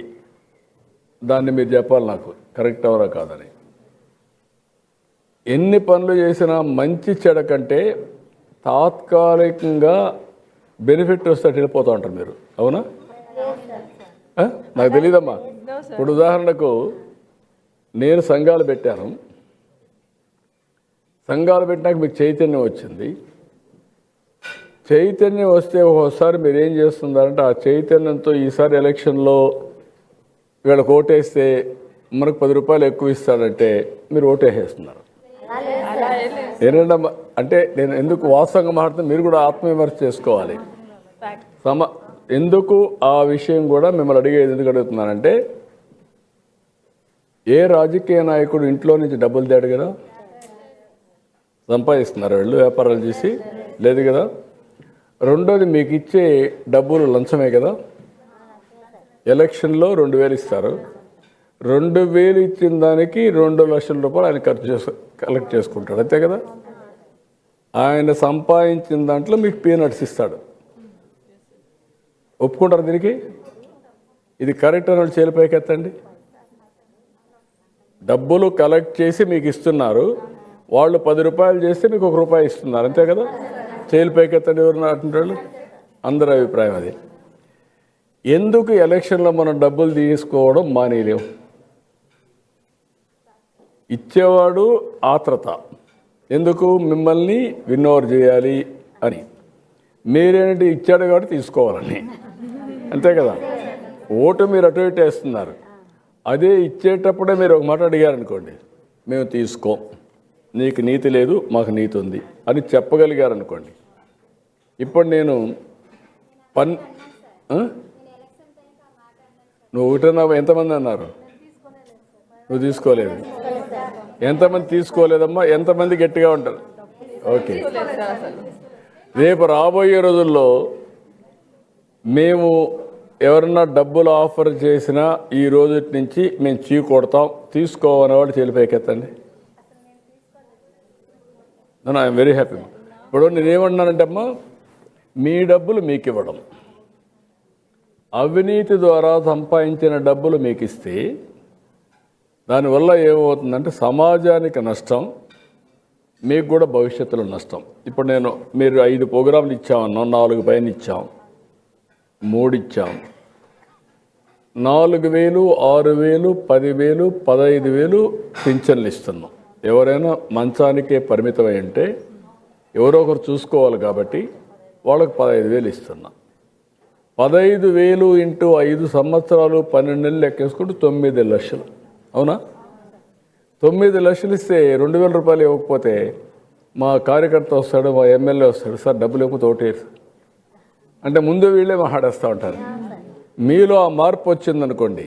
దాన్ని మీరు చెప్పాలి నాకు, కరెక్ట్ అవరా కాదని. ఎన్ని పనులు చేసినా మంచి చెడ కంటే తాత్కాలికంగా బెనిఫిట్ వస్తే వెళ్ళిపోతూ ఉంటారు మీరు. అవునా? నాకు తెలియదమ్మా. ఇప్పుడు ఉదాహరణకు నేను సంఘాలు పెట్టాను. సంఘాలు పెట్టినాక మీకు చైతన్యం వచ్చింది. చైతన్యం వస్తే ఒకసారి మీరు ఏం చేస్తున్నారంటే ఆ చైతన్యంతో ఈసారి ఎలక్షన్లో వీళ్ళకి ఓటేస్తే మనకు 10 రూపాయలు ఎక్కువ ఇస్తాడంటే మీరు ఓటేసేస్తున్నారు. ఏంటంటే అంటే నేను ఎందుకు వాస్తవంగా మాట్లాడుతున్నా, మీరు కూడా ఆత్మవిమర్శ చేసుకోవాలి. ఎందుకు ఆ విషయం కూడా మిమ్మల్ని అడిగేది ఎందుకు అడుగుతున్నానంటే, ఏ రాజకీయ నాయకుడు ఇంట్లో నుంచి డబ్బులు తేడు కదా, సంపాదిస్తున్నారు వీళ్ళు వ్యాపారాలు చేసి, లేదు కదా. రెండోది, మీకు ఇచ్చే డబ్బులు లంచమే కదా. ఎలక్షన్లో 2000 ఇస్తారు, 2000 ఇచ్చిన దానికి 2 లక్షల రూపాయలు ఆయన కలెక్ట్ చేసుకుంటాడు, అంతే కదా. ఆయన సంపాదించిన దాంట్లో మీకు పీనట్స్ ఇస్తాడు. ఒప్పుకుంటారు దీనికి? ఇది కరెక్ట్ అని చేలిపైకి ఎత్తండి. డబ్బులు కలెక్ట్ చేసి మీకు ఇస్తున్నారు, వాళ్ళు 10 రూపాయలు చేస్తే మీకు 1 రూపాయి ఇస్తున్నారు, అంతే కదా. చేలిపైకి ఎత్తండి ఎవరు అంటుంటారు. అందరి అభిప్రాయం అది. ఎందుకు ఎలక్షన్లో మనం డబ్బులు తీసుకోవడం మానేలేం? ఇచ్చేవాడు ఆత్రత, ఎందుకు మిమ్మల్ని విన్నోవర్ చేయాలి అని. మీరేంటి ఇచ్చాడు కాబట్టి తీసుకోవాలని, అంతే కదా. ఓటు మీరు అటు ఇటు వేస్తున్నారు. అదే ఇచ్చేటప్పుడే మీరు ఒక మాట అడిగారనుకోండి, మేము తీసుకోం, నీకు నీతి లేదు, మాకు నీతి ఉంది అని చెప్పగలిగారనుకోండి. ఇప్పుడు నేను నువ్వు ఒకటన్నా ఎంతమంది అన్నారు? నువ్వు తీసుకోలేదు. ఎంతమంది తీసుకోలేదమ్మా? ఎంతమంది గట్టిగా ఉంటారు? ఓకే. రేపు రాబోయే రోజుల్లో మేము ఎవరన్నా డబ్బులు ఆఫర్ చేసినా ఈ రోజు నుంచి మేము చీ కొడతాం, తీసుకోవనేవాడు చెల్లిపైకెత్తండి. I'm very happy. ఇప్పుడు నేనేమన్నానంటే అమ్మా, మీ డబ్బులు మీకు ఇవ్వడం, అవినీతి ద్వారా సంపాదించిన డబ్బులు మీకు ఇస్తే దానివల్ల ఏమవుతుందంటే సమాజానికి నష్టం, మీకు కూడా భవిష్యత్తులో నష్టం. ఇప్పుడు మీరు 5 ప్రోగ్రాంలు ఇచ్చామన్నాం, 4 పైన ఇచ్చాం, 3 ఇచ్చాం. 4000, 6000, 10,000, 15,000 పింఛన్లు ఇస్తున్నాం. ఎవరైనా మంచానికే పరిమితమై ఉంటే ఎవరో ఒకరు చూసుకోవాలి కాబట్టి వాళ్ళకి 15,000 ఇస్తున్నాం. 15,000 ఇంటూ 5 సంవత్సరాలు 12 నెలలు లెక్కేసుకుంటూ 9 లక్షలు. అవునా? 9 లక్షలు ఇస్తే 2,000 రూపాయలు ఇవ్వకపోతే మా కార్యకర్త వస్తాడు, మా ఎమ్మెల్యే వస్తాడు, సార్ డబ్బులు ఇవ్వకపోతే ఓటేసి అంటే ముందు వీళ్ళే మాట్లాడేస్తూ ఉంటారు. మీలో ఆ మార్పు వచ్చిందనుకోండి,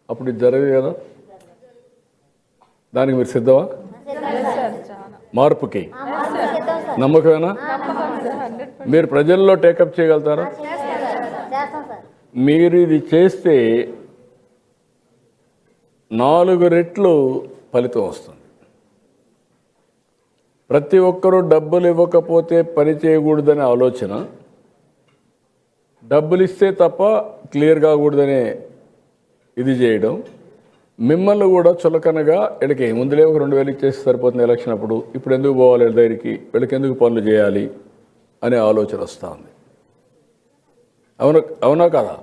అప్పుడు ఇది జరగదు కదా. దానికి మీరు సిద్ధమా? మార్పుకి నమ్మకమేనా? మీరు ప్రజల్లో టేకప్ చేయగలుగుతారా? మీరు ఇది చేస్తే 4 రెట్లు ఫలితం వస్తుంది. ప్రతి ఒక్కరూ డబ్బులు ఇవ్వకపోతే పని చేయకూడదనే ఆలోచన, డబ్బులు ఇస్తే తప్ప క్లియర్ కాకూడదనే ఇది చేయడం, మిమ్మల్ని కూడా చులకనగా వీళ్ళకి ముందులే ఒక 2,000 ఇచ్చేసి సరిపోతుంది ఎలక్షన్ అప్పుడు, ఇప్పుడు ఎందుకు పోవాలి వీళ్ళ దగ్గరికి, వీళ్ళకి ఎందుకు పనులు చేయాలి అనే ఆలోచన వస్తూ ఉంది. అవునా కదా?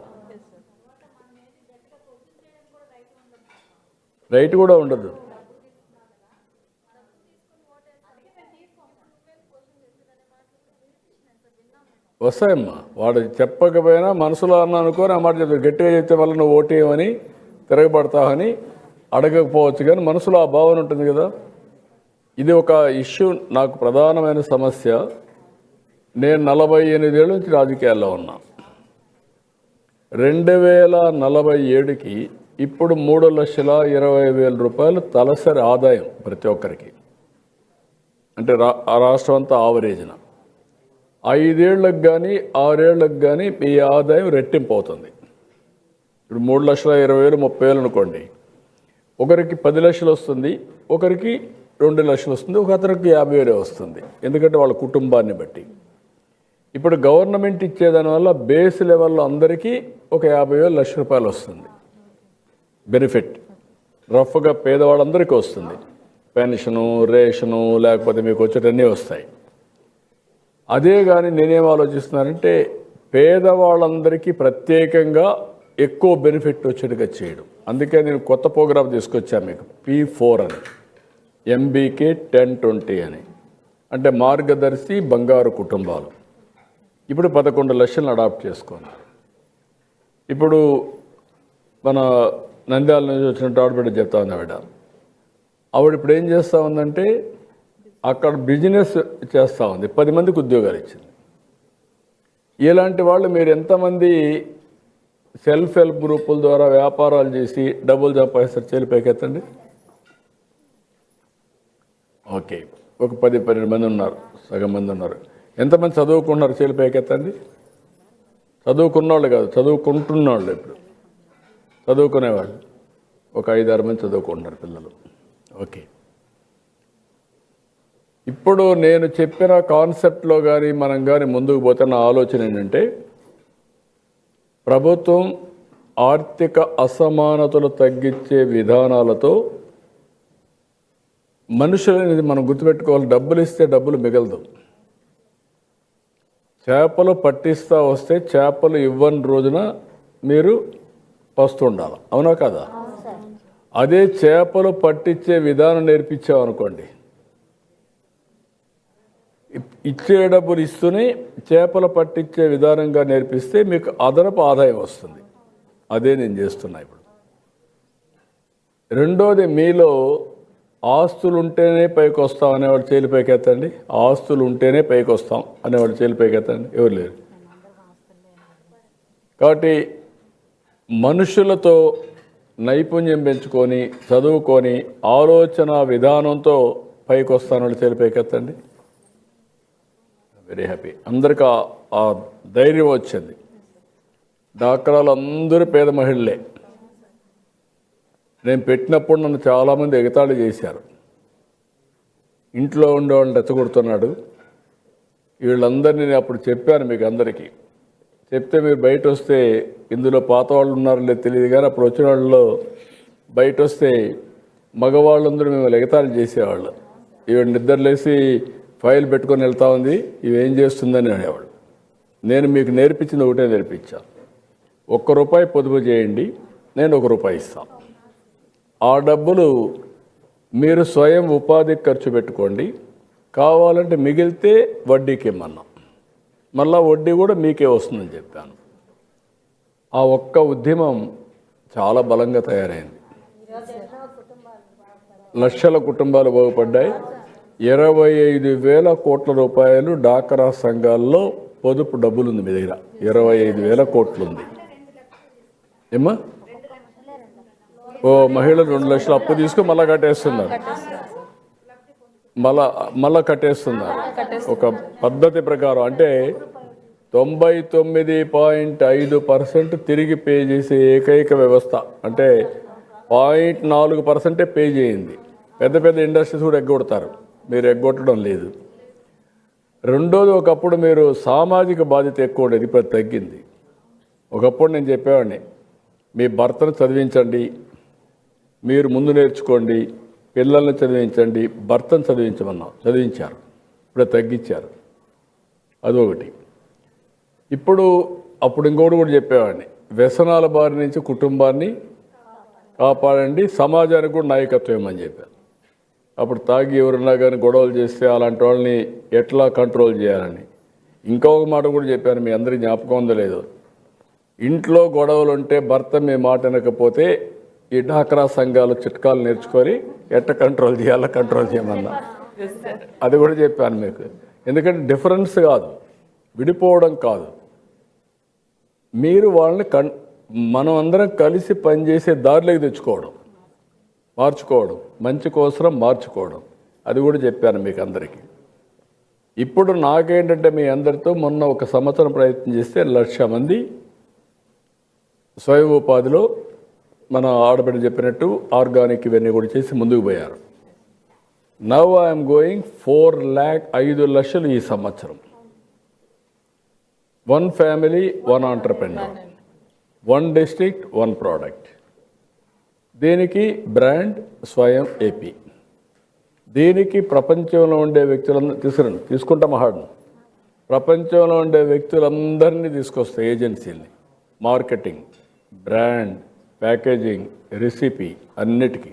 రైట్ కూడా ఉండదు. వస్తాయమ్మా, వాడు చెప్పకపోయినా మనసులో అన్న అనుకోని ఆ మాట చెప్తాడు. గట్టిగా చెప్తే వల్ల నువ్వు ఓటేయమని తిరగబడతావని అడగకపోవచ్చు, కానీ మనసులో ఆ భావన ఉంటుంది కదా. ఇది ఒక ఇష్యూ, నాకు ప్రధానమైన సమస్య. నేను 48 ఏళ్ళ నుంచి రాజకీయాల్లో ఉన్నా. 2047కి ఇప్పుడు 3,20,000 రూపాయలు తలసరి ఆదాయం ప్రతి ఒక్కరికి, అంటే రాష్ట్రం అంతా ఆవరేజ్న. 5 ఏళ్ళకు కానీ 6 ఏళ్ళకు కానీ మీ ఆదాయం రెట్టింపు అవుతుంది. ఇప్పుడు 3,20,000 30,000 అనుకోండి, ఒకరికి 10 లక్షలు వస్తుంది, ఒకరికి 2 లక్షలు వస్తుంది, ఒక అతనికి 50,000 వస్తుంది, ఎందుకంటే వాళ్ళ కుటుంబాన్ని బట్టి. ఇప్పుడు గవర్నమెంట్ ఇచ్చేదానివల్ల బేస్ లెవెల్లో అందరికీ ఒక 50,000 లక్ష రూపాయలు వస్తుంది బెనిఫిట్. రఫ్గా పేదవాళ్ళందరికీ వస్తుంది, పెన్షను, రేషను, లేకపోతే మీకు వచ్చేటన్నీ వస్తాయి. అదే కానీ నేనేం ఆలోచిస్తున్నానంటే పేదవాళ్ళందరికీ ప్రత్యేకంగా ఎక్కువ బెనిఫిట్ వచ్చేట్టుగా చేయడం. అందుకే నేను కొత్త ప్రోగ్రాం తీసుకొచ్చాను మీకు, P4 అని, MBK 1020 అని, అంటే మార్గదర్శి బంగారు కుటుంబాలు. ఇప్పుడు 11 లక్షలను అడాప్ట్ చేసుకున్నారు. ఇప్పుడు మన నంద్యాల నుంచి వచ్చినట్టు ఆడబిడ్డ చెప్తా ఉంది ఆవిడ ఇప్పుడు ఏం చేస్తూ ఉందంటే అక్కడ బిజినెస్ చేస్తూ ఉంది, 10 మందికి ఉద్యోగాలు ఇచ్చింది. ఇలాంటి వాళ్ళు మీరు ఎంతమంది సెల్ఫ్ హెల్ప్ గ్రూపుల ద్వారా వ్యాపారాలు చేసి డబ్బులు సంపాదిస్తారు? చేలిపైకెత్తండి. ఓకే, ఒక 10-12 మంది ఉన్నారు, సగం మంది ఉన్నారు. ఎంతమంది చదువుకున్నారు? చేలిపైకెత్తండి. చదువుకున్న వాళ్ళు కాదు, చదువుకుంటున్న వాళ్ళు. ఇప్పుడు చదువుకునేవాళ్ళు ఒక 5-6 మంది చదువుకుంటున్నారు పిల్లలు. ఓకే, ఇప్పుడు నేను చెప్పిన కాన్సెప్ట్లో కానీ మనం కానీ ముందుకు పోతే నా ఆలోచన ఏంటంటే ప్రభుత్వం ఆర్థిక అసమానతలు తగ్గించే విధానాలతో మనుషులనేది మనం గుర్తుపెట్టుకోవాలి. డబ్బులు ఇస్తే డబ్బులు మిగలదు. చేపలు పట్టిస్తూ వస్తే చేపలు ఇవ్వని రోజున మీరు పస్తుండాలి, అవునా కదా? అదే చేపలు పట్టించే విధానం నేర్పించామనుకోండి, ఇచ్చే డబ్బులు ఇస్తూనే చేపలు పట్టించే విధానంగా నేర్పిస్తే మీకు అదనపు ఆదాయం వస్తుంది. అదే నేను చేస్తున్నా ఇప్పుడు. రెండోది, మీలో ఆస్తులు ఉంటేనే పైకి వస్తాం అనేవాడు చేలి పైకి ఎత్తండి. ఆస్తులు ఉంటేనే పైకి వస్తాం అనేవాడు చేలి పైకి ఎత్తండి. ఎవరు లేరు. కాబట్టి మనుషులతో నైపుణ్యం పెంచుకొని చదువుకొని ఆలోచన విధానంతో పైకి వస్తానని చేలి పైకి ఎత్తండి. Very happy. అందరికీ ఆ ధైర్యం వచ్చింది. డాక్టర్లు అందరూ పేద మహిళలే. నేను పెట్టినప్పుడు నన్ను చాలామంది ఎగతాళి చేశారు. ఇంట్లో ఉండేవాళ్ళని రెచ్చగొడుతున్నాడు. వీళ్ళందరినీ నేను అప్పుడు చెప్పాను మీకు అందరికీ. చెప్తే మీరు బయట వస్తే, ఇందులో పాత వాళ్ళు ఉన్నారో లేదు తెలియదు కానీ అప్పుడు వచ్చిన వాళ్ళలో బయట వస్తే మగవాళ్ళందరూ మేము ఎగతాళి చేసేవాళ్ళు. ఈవిడ నిద్రలేసి ఫైల్ పెట్టుకొని వెళ్తా ఉంది, ఇవేం చేస్తుందని అనేవాడు. నేను మీకు నేర్పించింది ఒకటే నేర్పించాను. ₹1 పొదుపు చేయండి, నేను ₹1 ఇస్తాను. ఆ డబ్బులు మీరు స్వయం ఉపాధికి ఖర్చు పెట్టుకోండి. కావాలంటే మిగిలితే వడ్డీకి ఇమ్మన్నా, మళ్ళా వడ్డీ కూడా మీకే వస్తుందని చెప్పాను. ఆ ఒక్క ఉద్యమం చాలా బలంగా తయారైంది. లక్షల కుటుంబాలు బాగుపడ్డాయి. 25,000 కోట్ల రూపాయలు డాక్రా సంఘాల్లో పొదుపు డబ్బులు ఉంది మీ దగ్గర. 25,000 కోట్లు ఉంది ఏమ్మా. ఓ మహిళలు 2 లక్షలు అప్పు తీసుకుని మళ్ళీ కట్టేస్తున్నారు, మళ్ళా కట్టేస్తున్నారు ఒక పద్ధతి ప్రకారం. అంటే 99.5% తిరిగి పే చేసే ఏకైక వ్యవస్థ. అంటే 0.4% పే చేయింది. పెద్ద పెద్ద ఇండస్ట్రీస్ కూడా ఎగ్గొడతారు, మీరు ఎగ్గొట్టడం లేదు. రెండోది, ఒకప్పుడు మీరు సామాజిక బాధ్యత ఎక్కువ ఉండేది, ఇప్పుడు తగ్గింది. ఒకప్పుడు నేను చెప్పేవాడిని, మీ భర్తను చదివించండి, మీరు ముందు నేర్చుకోండి, పిల్లల్ని చదివించండి, భర్తను చదివించమన్నాం, చదివించారు. ఇప్పుడు తగ్గించారు. అదొకటి. అప్పుడు ఇంకోటి కూడా చెప్పేవాడిని, వ్యసనాల బారి నుంచి కుటుంబాన్ని కాపాడండి, సమాజానికి కూడా నాయకత్వం ఇవ్వమని చెప్పాను. అప్పుడు తాగి ఎవరున్నా కానీ గొడవలు చేస్తే అలాంటి వాళ్ళని ఎట్లా కంట్రోల్ చేయాలని. ఇంకొక మాట కూడా చెప్పాను, మీ అందరికీ జ్ఞాపకం ఉందో లేదో, ఇంట్లో గొడవలు ఉంటే భర్త మీ మాట వినకపోతే ఈ డాక్రా సంఘాలు చిట్కాలు నేర్చుకొని ఎట్ట కంట్రోల్ చేయాలో కంట్రోల్ చేయమన్నా. అది కూడా చెప్పాను మీకు. ఎందుకంటే డిఫరెన్స్ కాదు, విడిపోవడం కాదు, మీరు వాళ్ళని మనం అందరం కలిసి పనిచేసే దారిలోకి తెచ్చుకోవడం, మార్చుకోవడం, మంచి కోసం మార్చుకోవడం. అది కూడా చెప్పాను మీకు అందరికీ. ఇప్పుడు నాకేంటంటే మీ అందరితో మొన్న 1 సంవత్సరం ప్రయత్నం చేస్తే 1,00,000 మంది స్వయం ఉపాధిలో మన ఆడబిడ్డ చెప్పినట్టు ఆర్గానిక్ ఇవన్నీ కూడా చేసి ముందుకు పోయారు. నవ్ ఐఎమ్ గోయింగ్ 4,05,00,000 ఈ సంవత్సరం. 1 ఫ్యామిలీ 1 ఆంటర్‌ప్రెన్యూర్, 1 డిస్ట్రిక్ట్ 1 ప్రోడక్ట్. దీనికి బ్రాండ్ స్వయం ఏపీ. దీనికి ప్రపంచంలో ఉండే వ్యక్తులందరూ తీసుకుంటాం హాడ్ను. ప్రపంచంలో ఉండే వ్యక్తులందరినీ తీసుకొస్తాయి, ఏజెన్సీని, మార్కెటింగ్, బ్రాండ్, ప్యాకేజింగ్, రెసిపీ అన్నిటికీ.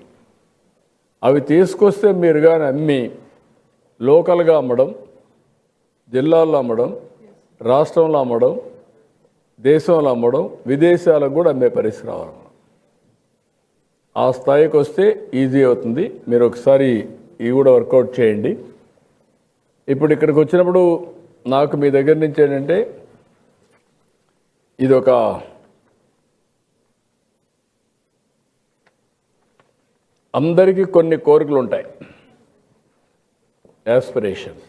అవి తీసుకొస్తే మీరు కానీ అమ్మి లోకల్గా అమ్మడం, జిల్లాల్లో అమ్మడం, రాష్ట్రంలో అమ్మడం, దేశంలో అమ్మడం, విదేశాలకు కూడా అమ్మే పరిస్థితి రావాలి. ఆ స్థాయికి వస్తే ఈజీ అవుతుంది. మీరు ఒకసారి ఇవి కూడా వర్కౌట్ చేయండి. ఇప్పుడు ఇక్కడికి వచ్చినప్పుడు నాకు మీ దగ్గర నుంచి ఏంటంటే ఇది ఒక అందరికీ కొన్ని కోరికలు ఉంటాయి, యాస్పిరేషన్స్.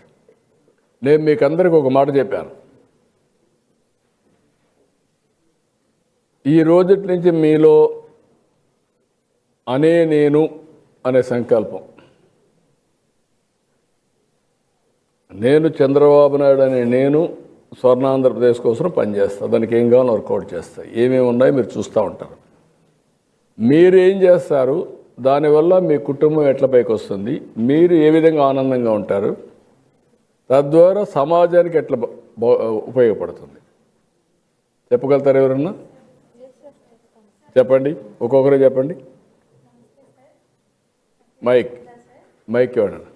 నేను మీకు అందరికీ ఒక మాట చెప్పాను, ఈ రోజుటి నుంచి మీలో నేను అనే సంకల్పం, నేను చంద్రబాబు నాయుడు అనే నేను స్వర్ణాంధ్రప్రదేశ్ కోసం పనిచేస్తాను, దానికి ఏం కావాలో వర్కౌట్ చేస్తాను, ఏమేమి ఉన్నాయో మీరు చూస్తూ ఉంటారు. మీరు ఏం చేస్తారు, దానివల్ల మీ కుటుంబం ఎట్ల పైకి వస్తుంది, మీరు ఏ విధంగా ఆనందంగా ఉంటారు, తద్వారా సమాజానికి ఎట్లా ఉపయోగపడుతుంది చెప్పగలుగుతారు ఎవరన్నా? చెప్పండి, ఒక్కొక్కరే చెప్పండి. మైక్ ఇవ్వండి.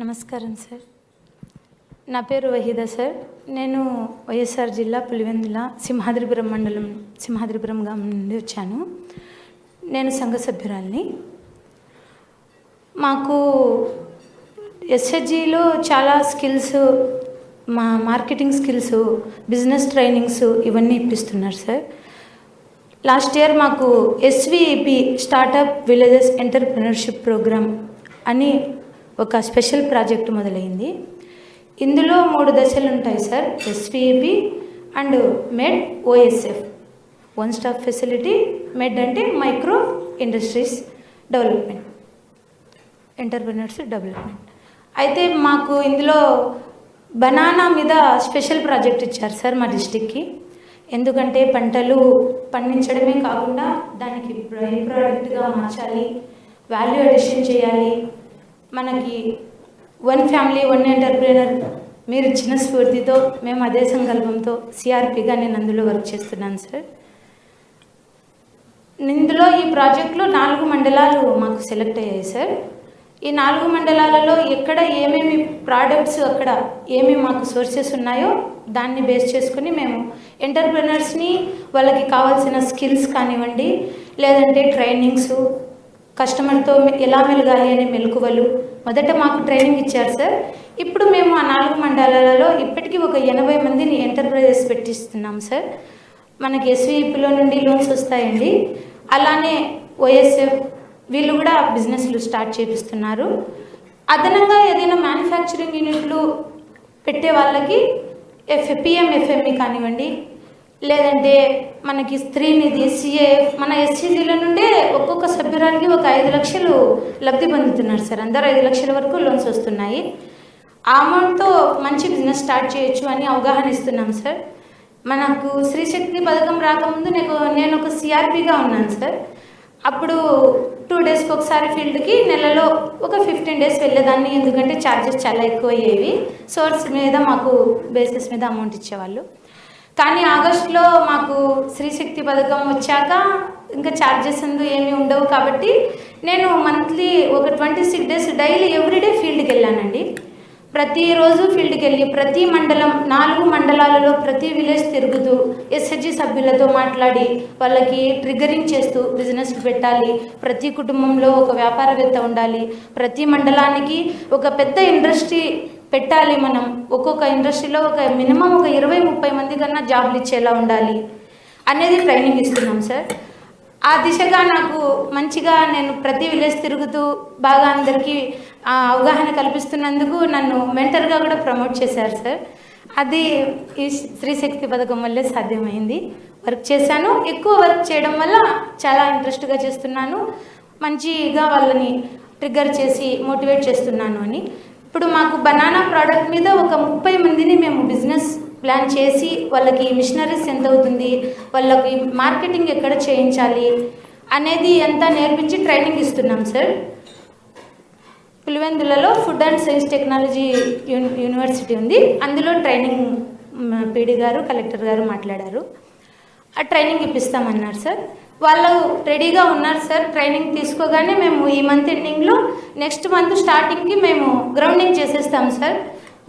నమస్కారం సార్, నా పేరు వహీదా సార్. నేను వైఎస్ఆర్ జిల్లా పులివెందుల సింహాద్రిపురం మండలం సింహాద్రిపురం గ్రామం నుండి వచ్చాను. నేను సంఘ సభ్యురాల్ని. మాకు ఎస్హెచ్జిలో చాలా skills, marketing skills, business trainings ఇవన్నీ ఇప్పిస్తున్నారు సార్. లాస్ట్ ఇయర్ మాకు SVEP startup villages entrepreneurship programme అని ఒక స్పెషల్ ప్రాజెక్ట్ మొదలైంది. ఇందులో 3 దశలు ఉంటాయి sir, SVEP and MED, OSF, 1 stop facility. MED అంటే micro industries development, entrepreneurship development. అయితే మాకు ఇందులో బనానా మీద స్పెషల్ ప్రాజెక్ట్ ఇచ్చారు సార్ మా డిస్టిక్కి. ఎందుకంటే పంటలు పండించడమే కాకుండా దానికి బై ప్రోడక్ట్గా మార్చాలి, వాల్యూ అడిషన్ చేయాలి. మనకి 1 ఫ్యామిలీ 1 ఎంటర్‌ప్రెన్యూర్ మీరు ఇచ్చిన స్ఫూర్తితో మేము అదే సంకల్పంతో సిఆర్పిగా నేను అందులో వర్క్ చేస్తున్నాను సార్. ఇందులో ఈ ప్రాజెక్ట్లో 4 మండలాలు మాకు సెలెక్ట్ అయ్యాయి సార్. ఈ 4 మండలాలలో ఎక్కడ ఏమేమి ప్రోడక్ట్స్, అక్కడ ఏమేమి మాకు సోర్సెస్ ఉన్నాయో దాన్ని బేస్ చేసుకుని మేము ఎంటర్‌ప్రెన్యూర్స్ని వాళ్ళకి కావాల్సిన స్కిల్స్ కానివ్వండి, లేదంటే ట్రైనింగ్స్, కస్టమర్తో ఎలా మెలగాలి అనే మెలకువలు మొదట మాకు ట్రైనింగ్ ఇచ్చారు సార్. ఇప్పుడు మేము ఆ 4 మండలాలలో ఇప్పటికీ ఒక 80 మందిని ఎంటర్ప్రైజెస్ పెట్టిస్తున్నాం సార్. మనకి ఎస్విఈపిలో నుండి లోన్స్ వస్తాయండి. అలానే ఓఎస్ఎఫ్ వీళ్ళు కూడా బిజినెస్లు స్టార్ట్ చేపిస్తున్నారు. అదనంగా ఏదైనా మ్యానుఫ్యాక్చరింగ్ యూనిట్లు పెట్టే వాళ్ళకి పిఎంఎఫ్ఎంఈ కానివ్వండి, లేదంటే మనకి స్త్రీనిధి, సిఏఎఫ్, మన ఎస్సీజీల నుండే ఒక్కొక్క సభ్యురాలకి ఒక 5 లక్షలు లబ్ధి పొందుతున్నారు సార్. అందరూ 5 లక్షల వరకు లోన్స్ వస్తున్నాయి. ఆ అమౌంట్తో మంచి బిజినెస్ స్టార్ట్ చేయొచ్చు అని అవగాహన ఇస్తున్నాం సార్. మనకు స్త్రీ శక్తి పథకం రాకముందు నేను ఒక సిఆర్పిగా ఉన్నాను సార్. అప్పుడు 2 డేస్కి ఒకసారి ఫీల్డ్కి నెలలో ఒక 15 డేస్ వెళ్ళేదాన్ని, ఎందుకంటే ఛార్జెస్ చాలా ఎక్కువ అయ్యేవి. సోర్స్ మీద మాకు బేసిస్ మీద అమౌంట్ ఇచ్చేవాళ్ళు. కానీ ఆగస్టులో మాకు స్త్రీశక్తి పథకం వచ్చాక ఇంకా ఛార్జెస్ ఏమీ ఉండవు కాబట్టి నేను మంత్లీ ఒక 26 డేస్ డైలీ ఎవ్రీడే ఫీల్డ్కి వెళ్ళానండి. ప్రతిరోజు ఫీల్డ్కి వెళ్ళి ప్రతి మండలం 4 మండలాలలో ప్రతి విలేజ్ తిరుగుతూ ఎస్హెచ్జి సభ్యులతో మాట్లాడి వాళ్ళకి ట్రిగరింగ్ చేస్తూ బిజినెస్ పెట్టాలి, ప్రతి కుటుంబంలో ఒక వ్యాపారవేత్త ఉండాలి, ప్రతి మండలానికి ఒక పెద్ద ఇండస్ట్రీ పెట్టాలి, మనం ఒక్కొక్క ఇండస్ట్రీలో ఒక మినిమం ఒక 20-30 మంది కన్నా జాబ్లు ఇచ్చేలా ఉండాలి అనేది ట్రైనింగ్ ఇస్తున్నాం సార్. ఆ దిశగా నాకు మంచిగా నేను ప్రతి విలేజ్ తిరుగుతూ బాగా అందరికీ అవగాహన కల్పిస్తున్నందుకు నన్ను మెంటర్గా కూడా ప్రమోట్ చేశారు సార్. అది ఈ స్త్రీశక్తి పథకం వల్లే సాధ్యమైంది. వర్క్ చేశాను, ఎక్కువ వర్క్ చేయడం వల్ల చాలా ఇంట్రెస్ట్గా చేస్తున్నాను, మంచిగా వాళ్ళని ట్రిగ్గర్ చేసి మోటివేట్ చేస్తున్నాను అని. ఇప్పుడు మాకు బనానా ప్రోడక్ట్ మీద ఒక 30 మందిని మేము బిజినెస్ ప్లాన్ చేసి వాళ్ళకి మిషనరీస్ ఎంత అవుతుంది, వాళ్ళకి మార్కెటింగ్ ఎక్కడ చేయించాలి అనేది అంతా నేర్పించి ట్రైనింగ్ ఇస్తున్నాం సార్. పులివెందులలో food and science technology university ఉంది, అందులో ట్రైనింగ్ పీడీ గారు కలెక్టర్ గారు మాట్లాడారు, ఆ ట్రైనింగ్ ఇప్పిస్తామన్నారు సార్. వాళ్ళు రెడీగా ఉన్నారు సార్. ట్రైనింగ్ తీసుకోగానే మేము ఈ మంత్ ఎండింగ్లో నెక్స్ట్ మంత్ స్టార్టింగ్కి మేము గ్రౌండింగ్ చేసేస్తాం సార్.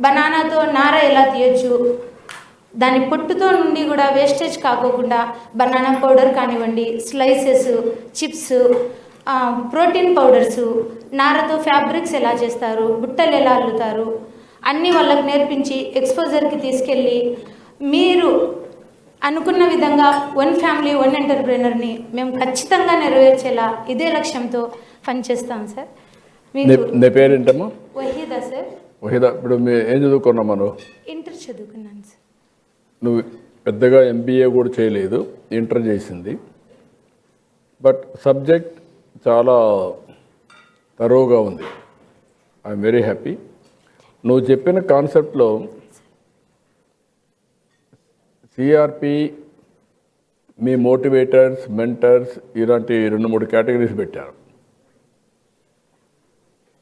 బనానాతో నార ఎలా తీయచ్చు, దాని పొట్టుతో నుండి కూడా వేస్టేజ్ కాకోకుండా బనానా పౌడర్ కానివ్వండి, స్లైసెస్, చిప్స్, ప్రోటీన్ పౌడర్సు, నారతో ఫ్యాబ్రిక్స్ ఎలా చేస్తారు, బుట్టలు ఎలా అల్లుతారు అన్నీ వాళ్ళకి నేర్పించి ఎక్స్పోజర్కి తీసుకెళ్ళి మీరు అనుకున్న విధంగా 1 ఫ్యామిలీ 1 ఎంటర్ప్రెనర్ని మేము ఖచ్చితంగా నెరవేర్చేలా ఇదే లక్ష్యంతో పనిచేస్తాం సార్. నీ పేరేంటమ్మా? వహీదా సార్. వహీదా, ఇప్పుడు ఏం చదువుకున్నామా నువ్వు? ఇంటర్ చదువుకున్నాను సార్. నువ్వు పెద్దగా MBA కూడా చేయలేదు, ఇంటర్ చేసింది. బట్ సబ్జెక్ట్ చాలా తరోగా ఉంది. I'm very happy. నువ్వు చెప్పిన కాన్సెప్ట్లో సిఆర్పి, మీ మోటివేటర్స్, మెంటర్స్ ఇలాంటి 2-3 కేటగిరీస్ పెట్టారు.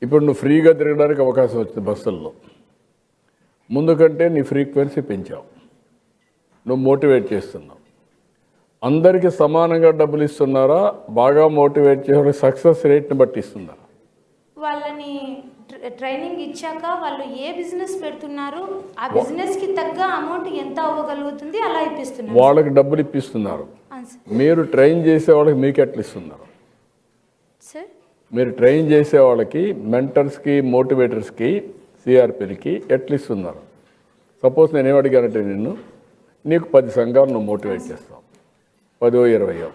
ఇప్పుడు నువ్వు ఫ్రీగా తిరగడానికి అవకాశం వచ్చింది బస్సుల్లో. ముందు కంటే నీ ఫ్రీక్వెన్సీ పెంచావు, నువ్వు మోటివేట్ చేస్తున్నావు. అందరికీ సమానంగా డబ్బులు ఇస్తున్నారా, బాగా మోటివేట్ చేసే సక్సెస్ రేట్ని బట్టి ఇస్తున్నారా? వాళ్ళని ట్రైనింగ్ ఇచ్చాక వాళ్ళు ఏ బిజినెస్ పెడుతున్నారు, ఆ బిజినెస్కి తగ్గ అమౌంట్ ఎంత అవ్వగలుగుతుంది అలా ఇప్పిస్తున్నారు. వాళ్ళకి డబ్బులు ఇప్పిస్తున్నారు. మీరు ట్రైన్ చేసే వాళ్ళకి మీకు ఎట్లా ఇస్తున్నారు సార్? మీరు ట్రైన్ చేసే వాళ్ళకి, మెంటర్స్కి, మోటివేటర్స్కి, సిఆర్పిలకి ఎట్లా ఇస్తున్నారు? సపోజ్ నేను ఏం అడిగానంటే, నీకు 10 సంఘాలు నువ్వు మోటివేట్ చేస్తావు, 10-20.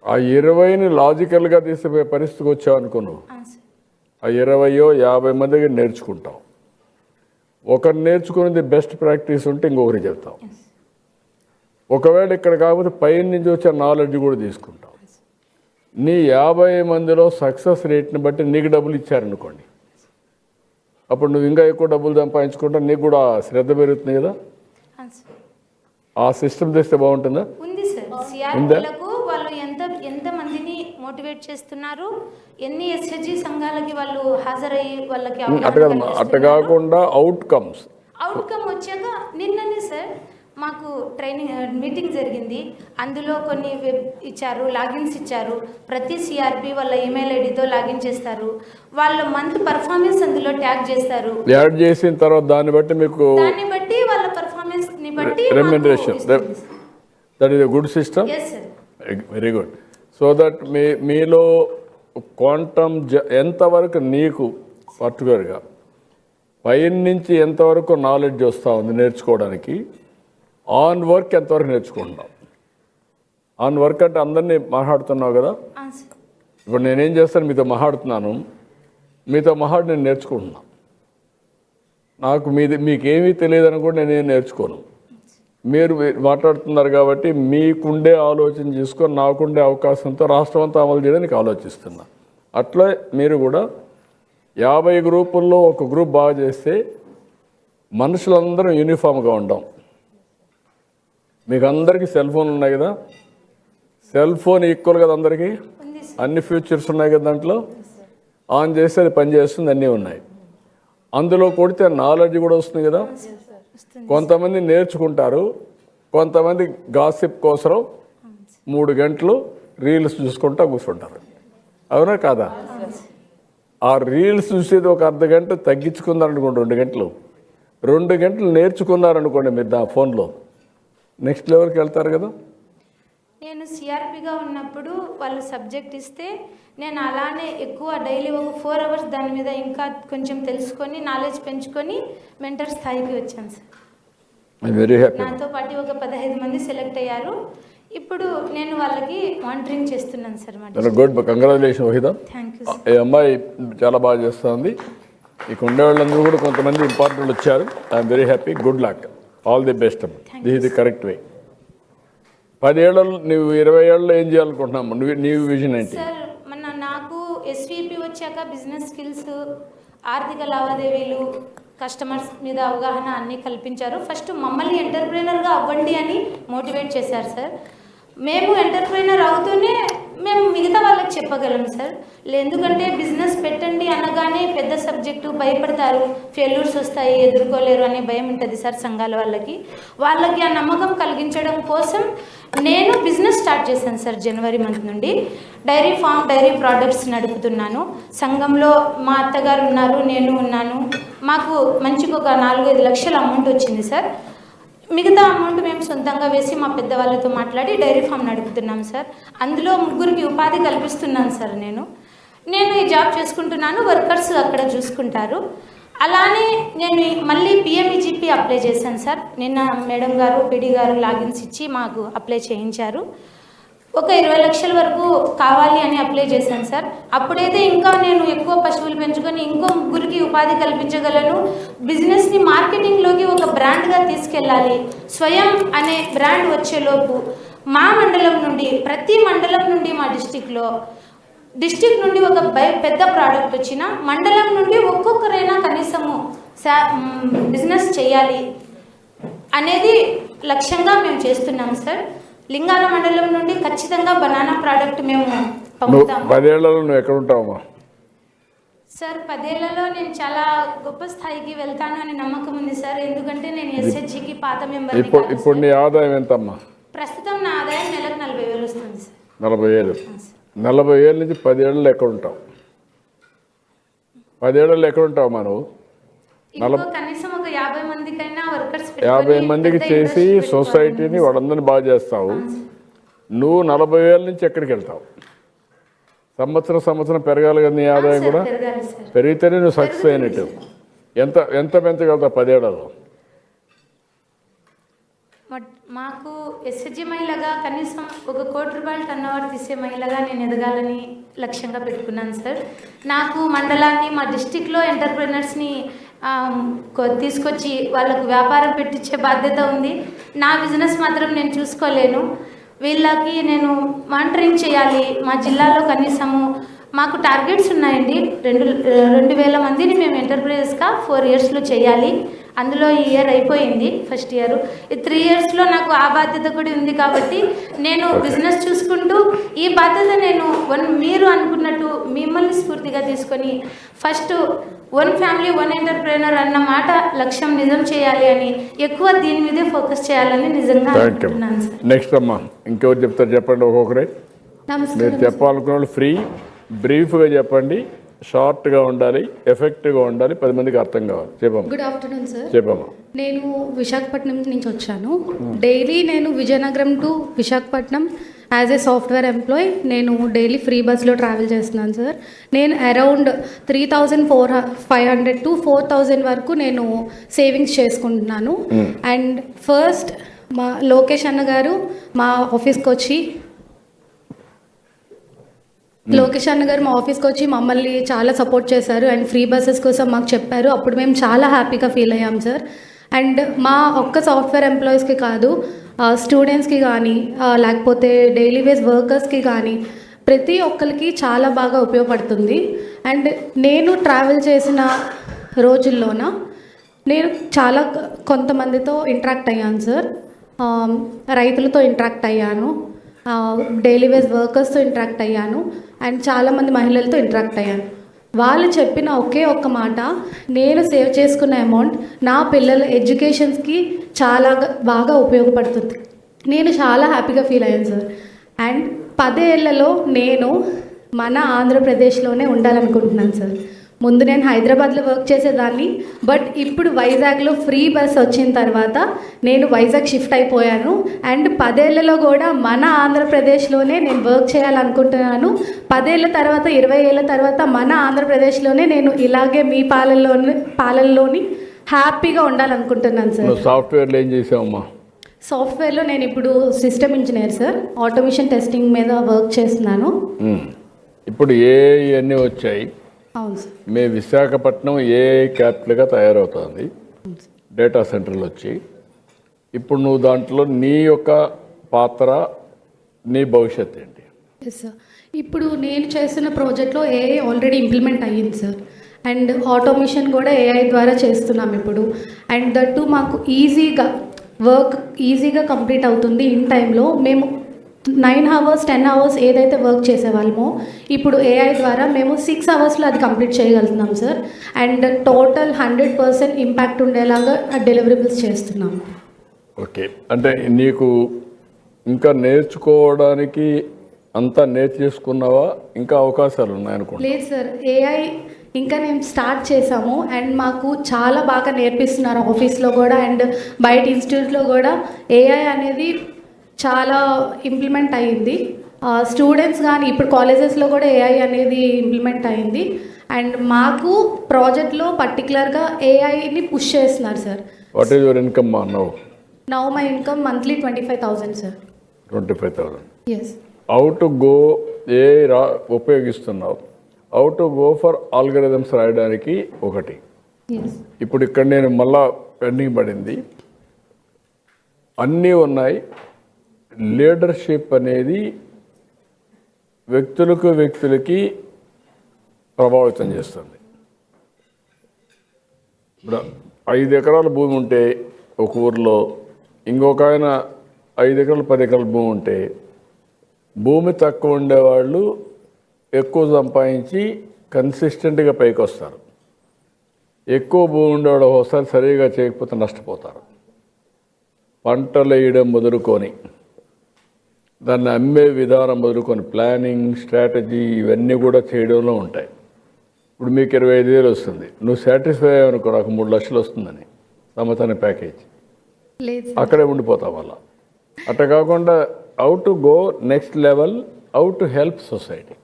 ఆ 20ని లాజికల్గా తీసిపోయే పరిస్థితికి వచ్చావు అనుకో, నువ్వు ఆ 20-50 మందికి నేర్చుకుంటావు. ఒకరు నేర్చుకునేది బెస్ట్ ప్రాక్టీస్ ఉంటే ఇంకొకరి చెప్తావు. ఒకవేళ ఇక్కడ కాకపోతే పైన నుంచి వచ్చే నాలెడ్జ్ కూడా తీసుకుంటావు. నీ 50 మందిలో సక్సెస్ రేట్ని బట్టి నీకు డబ్బులు ఇచ్చారనుకోండి, అప్పుడు నువ్వు ఇంకా ఎక్కువ డబ్బులు సంపాదించుకుంటా, నీకు కూడా శ్రద్ధ పెరుగుతుంది కదా. ఆ సిస్టమ్ తెస్తే బాగుంటుందా? ఉంది సార్. సిఆర్పిలకు వాళ్ళు ఎంత మందిని మోటివేట్ చేస్తున్నారు, ఎన్ని ఎస్హెచ్జి సంఘాలకి వాళ్ళు హాజరయ్యి వాళ్ళకి అట్ట కాకుండా అవుట్కమ్ వచ్చాక నిన్ననే సార్ మాకు ట్రైనింగ్ మీటింగ్ జరిగింది. అందులో కొన్ని వెబ్ ఇచ్చారు, లాగిన్స్ ఇచ్చారు. ప్రతి సిఆర్పి వాళ్ళ ఈమెయిల్ ఐడితో లాగిన్ చేస్తారు. వాళ్ళ మంత్ పర్ఫార్మెన్స్ అందులో ట్యాగ్ చేస్తారు. యాడ్ చేసిన తర్వాత దాన్ని బట్టి వాళ్ళ పర్ఫార్మెన్స్ ని బట్టి remuneration. That is a good system. Very good. So that మీలో క్వాంటమ్ ఎంతవరకు నీకు పర్టికులర్గా పైన నుంచి ఎంతవరకు నాలెడ్జ్ వస్తూ ఉంది నేర్చుకోవడానికి, ఆన్ వర్క్ ఎంతవరకు నేర్చుకుంటున్నావు? ఆన్ వర్క్ అంటే అందరినీ మాట్లాడుతున్నావు కదా. ఇప్పుడు నేనేం చేస్తాను, మీతో మాట్లాడుతున్నాను, మీతో మాట్లాడి నేను నేర్చుకుంటున్నాను. నాకు మీకేమీ తెలియదని కూడా నేనేం నేర్చుకోను. మీరు మాట్లాడుతున్నారు కాబట్టి మీకుండే ఆలోచన చేసుకొని నాకుండే అవకాశంతో రాష్ట్రం అంతా అమలు చేయడానికి ఆలోచిస్తున్నా. అట్లా మీరు కూడా 50 గ్రూపుల్లో ఒక గ్రూప్ బాగా చేస్తే మనుషులందరం యూనిఫామ్గా ఉండం. మీకు అందరికీ సెల్ ఫోన్ ఉన్నాయి కదా, సెల్ ఫోన్ ఈక్వల్ కదా అందరికీ. అన్ని ఫ్యూచర్స్ ఉన్నాయి కదా దాంట్లో. ఆన్ చేస్తే అది పని చేస్తుంది, అన్నీ ఉన్నాయి. అందులో కొడితే నాలెడ్జ్ కూడా వస్తుంది కదా. కొంతమంది నేర్చుకుంటారు, కొంతమంది గాసిప్ కోసం 3 గంటలు రీల్స్ చూసుకుంటా కూర్చుంటారు. అవునా కాదా? ఆ రీల్స్ చూసేది ఒక అర్ధ గంట తగ్గించుకున్నారనుకోండి, 2 గంటలు. 2 గంటలు నేర్చుకున్నారనుకోండి మీరు నా ఫోన్లో, నెక్స్ట్ లెవెల్కి వెళ్తారు కదా. నేను సిఆర్పిగా ఉన్నప్పుడు వాళ్ళు సబ్జెక్ట్ ఇస్తే నేను అలానే ఎక్కువ డైలీ ఒక 4 అవర్స్ దాని మీద ఇంకా కొంచెం తెలుసుకొని నాలెడ్జ్ పెంచుకొని మెంటర్ స్థాయికి వచ్చాను సార్. Very happy. నాతో పాటు ఒక 15 మంది సెలెక్ట్ అయ్యారు. ఇప్పుడు నేను వాళ్ళకి మానిటరింగ్ చేస్తున్నాను sir. Good, congratulation Wahida. Thank you. ఈ అమ్మాయి చాలా బాగా చేస్తుంది. ఇక ఉండే వాళ్ళందరూ కూడా కొంతమంది ఇంపార్టెంట్ వచ్చారు. I'm very happy. Good luck, all the best. This is the correct way. 10 ఏళ్ళలో నువ్వు 20 ఏళ్ళలో ఏం చేయాలనుకుంటున్నాము? నీ విజన్ ఏంటి? సార్ నాకు ఎస్విపి వచ్చాక బిజినెస్ స్కిల్స్, ఆర్థిక లావాదేవీలు, కస్టమర్స్ మీద అవగాహన అన్నీ కల్పించారు. ఫస్ట్ మమ్మల్ని ఎంటర్ప్రైనర్గా అవ్వండి అని మోటివేట్ చేశారు సార్. మేము ఎంటర్ప్రైనర్ అవుతూనే మేము మిగతా వాళ్ళకి చెప్పగలం సార్. ఎందుకంటే బిజినెస్ పెట్టండి అనగానే పెద్ద సబ్జెక్టు, భయపడతారు, ఫెయిల్యూర్స్ వస్తాయి, ఎదుర్కోలేరు అనే భయం ఉంటుంది సార్ సంఘాల వాళ్ళకి. ఆ నమ్మకం కలిగించడం కోసం నేను బిజినెస్ స్టార్ట్ చేశాను సార్. జనవరి మంత్ నుండి డైరీ ఫామ్, డైరీ ప్రోడక్ట్స్ నడుపుతున్నాను. సంఘంలో మా అత్తగారు ఉన్నారు, నేను ఉన్నాను. మాకు మంచిగా ఒక 4-5 లక్షల అమౌంట్ వచ్చింది సార్. మిగతా అమౌంట్ మేము సొంతంగా వేసి మా పెద్దవాళ్ళతో మాట్లాడి డైరీ ఫామ్ నడుపుతున్నాం సార్. అందులో 3గురికి ఉపాధి కల్పిస్తున్నాను సార్. నేను ఈ జాబ్ చేసుకుంటున్నాను, వర్కర్స్ అక్కడ చూసుకుంటారు. అలానే నేను మళ్ళీ పిఎంఈజీపీ అప్లై చేశాను సార్. నిన్న మేడం గారు, పిడి గారు లాగిన్స్ ఇచ్చి మాకు అప్లై చేయించారు. ఒక 20 లక్షల వరకు కావాలి అని అప్లై చేశాను సార్. అప్పుడైతే ఇంకా నేను ఎక్కువ పశువులు పెంచుకొని ఇంకో 3గురికి ఉపాధి కల్పించగలను. బిజినెస్ని మార్కెటింగ్లోకి ఒక బ్రాండ్గా తీసుకెళ్ళాలి. స్వయం అనే బ్రాండ్ వచ్చేలోపు మా మండలం నుండి, ప్రతి మండలం నుండి మా డిస్టిక్ నుండి ఒక పెద్ద ప్రోడక్ట్ వచ్చిన మండలం నుండి ఒక్కొక్కరైనా కనీసము బిజినెస్ చేయాలి అనేది లక్ష్యంగా మేము చేస్తున్నాం సార్. లింగాల మండలం నుండి ఖచ్చితంగా బనానా ప్రోడక్ట్ మేము పంపుతాము. 10 ఏళ్లలో నువ్వు ఎక్కడ ఉంటావమ్మా? సార్ 10 ఏళ్లలో నేను చాలా గొప్ప స్థాయికి వెళ్తాను అని నమ్మకం ఉంది సార్. ఎందుకంటే నేను ఎస్హెచ్జికి పాత మెంబర్. ఇప్పుడు నీ ఆదాయం ఎంతమ్మా? ప్రస్తుతం నా ఆదాయం నెలకు 40,000 వస్తుంది సార్. 40,000. 40 ఏళ్ళ నుంచి 10 ఏళ్ళలో ఎక్కడ ఉంటావు? 10 ఏళ్ళలో ఎక్కడ ఉంటావు మనం? కనీసం ఒక 50 మందికైనా వర్కర్స్ 50 మందికి చేసి సొసైటీని వాళ్ళందరినీ బాగా చేస్తావు. నువ్వు 40 ఏళ్ళ నుంచి ఎక్కడికి వెళ్తావు? సంవత్సరం పెరగాలి కదా నీ ఆదాయం కూడా. పెరిగితేనే నువ్వు సక్సెస్ అయినట్టు. ఎంత పెంచగలుగుతావు 10 ఏళ్లలో? మాకు ఎస్హెచ్జి మహిళగా కనీసం ఒక ₹1 కోటి టర్న్ ఓవర్ తీసే మహిళగా నేను ఎదగాలని లక్ష్యంగా పెట్టుకున్నాను సార్. నాకు మండలాన్ని, మా డిస్టిక్లో ఎంటర్ప్రెనర్స్ని తీసుకొచ్చి వాళ్ళకు వ్యాపారం పెట్టించే బాధ్యత ఉంది. నా బిజినెస్ మాత్రం నేను చూసుకోలేను. వీళ్ళకి నేను మానిటరింగ్ చేయాలి. మా జిల్లాలో కనీసము మాకు టార్గెట్స్ ఉన్నాయండి. 2,000 మందిని మేము ఎంటర్ప్రైజెస్గా 4 ఇయర్స్లో చేయాలి. అందులో ఈ ఇయర్ అయిపోయింది, ఫస్ట్ ఇయర్. ఈ 3 ఇయర్స్లో నాకు ఆ బాధ్యత కూడా ఉంది. కాబట్టి నేను బిజినెస్ చూసుకుంటూ ఈ బాధ్యత నేను మీరు అనుకున్నట్టు మిమ్మల్ని స్ఫూర్తిగా తీసుకొని ఫస్ట్ 1 ఫ్యామిలీ 1 ఎంటర్ప్రైనర్ అన్న మాట లక్ష్యం నిజం చేయాలి అని, ఎక్కువ దీని మీదే ఫోకస్ చేయాలని నిజంగా అనుకుంటున్నాను సార్. నెక్స్ట్ అమ్మా ఇంకెవరు చెప్తారు చెప్పండి ఒక్కొక్కరే. మీరు చెప్పాలనుకున్న వాళ్ళు ఫ్రీ బ్రీఫ్గా చెప్పండి. షార్ట్గా ఉండాలి, ఎఫెక్టివ్గా ఉండాలి, 10 మందికి అర్థం కావాలి. చెప్పమ్మా. Good afternoon sir. చెప్పమ్మా. నేను విశాఖపట్నం నుంచి వచ్చాను. డైలీ నేను Vizianagaram to Visakhapatnam as a software employee నేను డైలీ ఫ్రీ బస్లో ట్రావెల్ చేస్తున్నాను సార్. నేను అరౌండ్ 3,500 to 4,000 వరకు నేను సేవింగ్స్ చేసుకుంటున్నాను. అండ్ ఫస్ట్ మా లోకేష్ అన్న గారు మా ఆఫీస్కి వచ్చి మమ్మల్ని చాలా సపోర్ట్ చేశారు అండ్ ఫ్రీ బస్సెస్ కోసం మాకు చెప్పారు. అప్పుడు మేము చాలా హ్యాపీగా ఫీల్ అయ్యాం సార్. అండ్ మా ఒక్క సాఫ్ట్వేర్ ఎంప్లాయీస్కి కాదు, స్టూడెంట్స్కి కానీ లేకపోతే డైలీ వేస్ వర్కర్స్కి కానీ ప్రతి ఒక్కరికి చాలా బాగా ఉపయోగపడుతుంది. అండ్ నేను ట్రావెల్ చేసిన రోజుల్లోన నేను చాలా కొంతమందితో ఇంటరాక్ట్ అయ్యాను సార్. రైతులతో ఇంటరాక్ట్ అయ్యాను, డైలీ వేస్ వర్కర్స్తో ఇంటరాక్ట్ అయ్యాను అండ్ చాలామంది మహిళలతో ఇంటరాక్ట్ అయ్యాను. వాళ్ళు చెప్పిన ఒకే ఒక్క మాట, నేను సేవ్ చేసుకున్న అమౌంట్ నా పిల్లల ఎడ్యుకేషన్స్కి చాలా బాగా ఉపయోగపడుతుంది. నేను చాలా హ్యాపీగా ఫీల్ అయ్యాను సార్. అండ్ 10 ఏళ్లలో నేను మన ఆంధ్రప్రదేశ్లోనే ఉండాలనుకుంటున్నాను సార్. ముందు నేను హైదరాబాద్లో వర్క్ చేసేదాన్ని, బట్ ఇప్పుడు వైజాగ్లో ఫ్రీ బస్ వచ్చిన తర్వాత నేను వైజాగ్ షిఫ్ట్ అయిపోయాను. అండ్ 10 ఏళ్లలో కూడా మన ఆంధ్రప్రదేశ్లోనే నేను వర్క్ చేయాలనుకుంటున్నాను. 10 ఏళ్ళ తర్వాత 20 ఏళ్ళ తర్వాత మన ఆంధ్రప్రదేశ్లోనే నేను ఇలాగే మీ పాలనలోని హ్యాపీగా ఉండాలనుకుంటున్నాను సార్. సాఫ్ట్వేర్లో ఏం చేసావమ్మా? సాఫ్ట్వేర్లో నేను ఇప్పుడు system engineer sir, automation testing మీద వర్క్ చేస్తున్నాను. ఇప్పుడు అన్నీ వచ్చాయి. అవును సార్. మీ విశాఖపట్నం క్యాపిటల్గా తయారవుతుంది, డేటా సెంటర్లు వచ్చి. ఇప్పుడు నువ్వు దాంట్లో నీ యొక్క పాత్ర, నీ భవిష్యత్ ఏంటి? Yes sir. ఇప్పుడు నేను చేస్తున్న ప్రాజెక్ట్లో ఏఐ ఆల్రెడీ ఇంప్లిమెంట్ అయ్యింది సార్. అండ్ ఆటోమేషన్ కూడా ఏఐ ద్వారా చేస్తున్నాం ఇప్పుడు. అండ్ దట్టు మాకు వర్క్ ఈజీగా కంప్లీట్ అవుతుంది ఇన్ టైంలో. మేము 9 hours 10 hours ఏదైతే వర్క్ చేసేవాళ్ళమో ఇప్పుడు ఏఐ ద్వారా మేము 6 hours అది కంప్లీట్ చేయగలుగుతున్నాం సార్. అండ్ టోటల్ 100% ఇంపాక్ట్ ఉండేలాగా డెలివరబుల్స్ చేస్తున్నాం. ఓకే, అంటే నీకు ఇంకా నేర్చుకోవడానికి అంతా నేర్చేసుకున్నావా? ఇంకా అవకాశాలు ఉన్నాయనుకుంటా? లేదు సార్, ఏఐ ఇంకా మేము స్టార్ట్ చేసాము అండ్ మాకు చాలా బాగా నేర్పిస్తున్నారు ఆఫీస్లో కూడా అండ్ బయట ఇన్స్టిట్యూట్లో కూడా. ఏఐ అనేది చాలా ఇంప్లిమెంట్ అయ్యింది. స్టూడెంట్స్ కానీ ఇప్పుడు కాలేజెస్లో కూడా ఏఐ అనేది ఇంప్లిమెంట్ అయ్యింది. అండ్ మాకు ప్రాజెక్ట్లో పర్టికులర్గా ఏఐని పుష్ చేస్తున్నారు sir. What is your income now? Now my income monthly 25,000 sir. 25,000. Yes. How to go ఉపయోగిస్తున్నావు? How to go for algorithms రాయడానికి ఒకటి. ఎస్. ఇప్పుడు ఇక్కడ నేను మళ్ళా పెండింగ్ పడింది, అన్నీ ఉన్నాయి. లీడర్షిప్ అనేది వ్యక్తులకి ప్రభావితం చేస్తుంది. ఇప్పుడు 5 ఎకరాల భూమి ఉంటే ఒక ఊరిలో, ఇంకొక ఆయన 5 ఎకరాలు 10 ఎకరాల భూమి ఉంటే, భూమి తక్కువ ఉండేవాళ్ళు ఎక్కువ సంపాదించి కన్సిస్టెంట్గా పైకి వస్తారు. ఎక్కువ భూమి ఉండేవాళ్ళు ఒకసారి సరిగా చేయకపోతే నష్టపోతారు. పంటలు వేయడం మొదలుకొని దాన్ని అమ్మే విధానం మొదలుకొని ప్లానింగ్, స్ట్రాటజీ ఇవన్నీ కూడా చేయడంలో ఉంటాయి. ఇప్పుడు మీకు 25,000 వస్తుంది, నువ్వు సాటిస్ఫై అయ్యావనుకో, నాకు 3 లక్షలు వస్తుందని సంవత్సరానికి ప్యాకేజ్, అక్కడే ఉండిపోతాం అలా. అట్లా కాకుండా how to go next level, how to help society,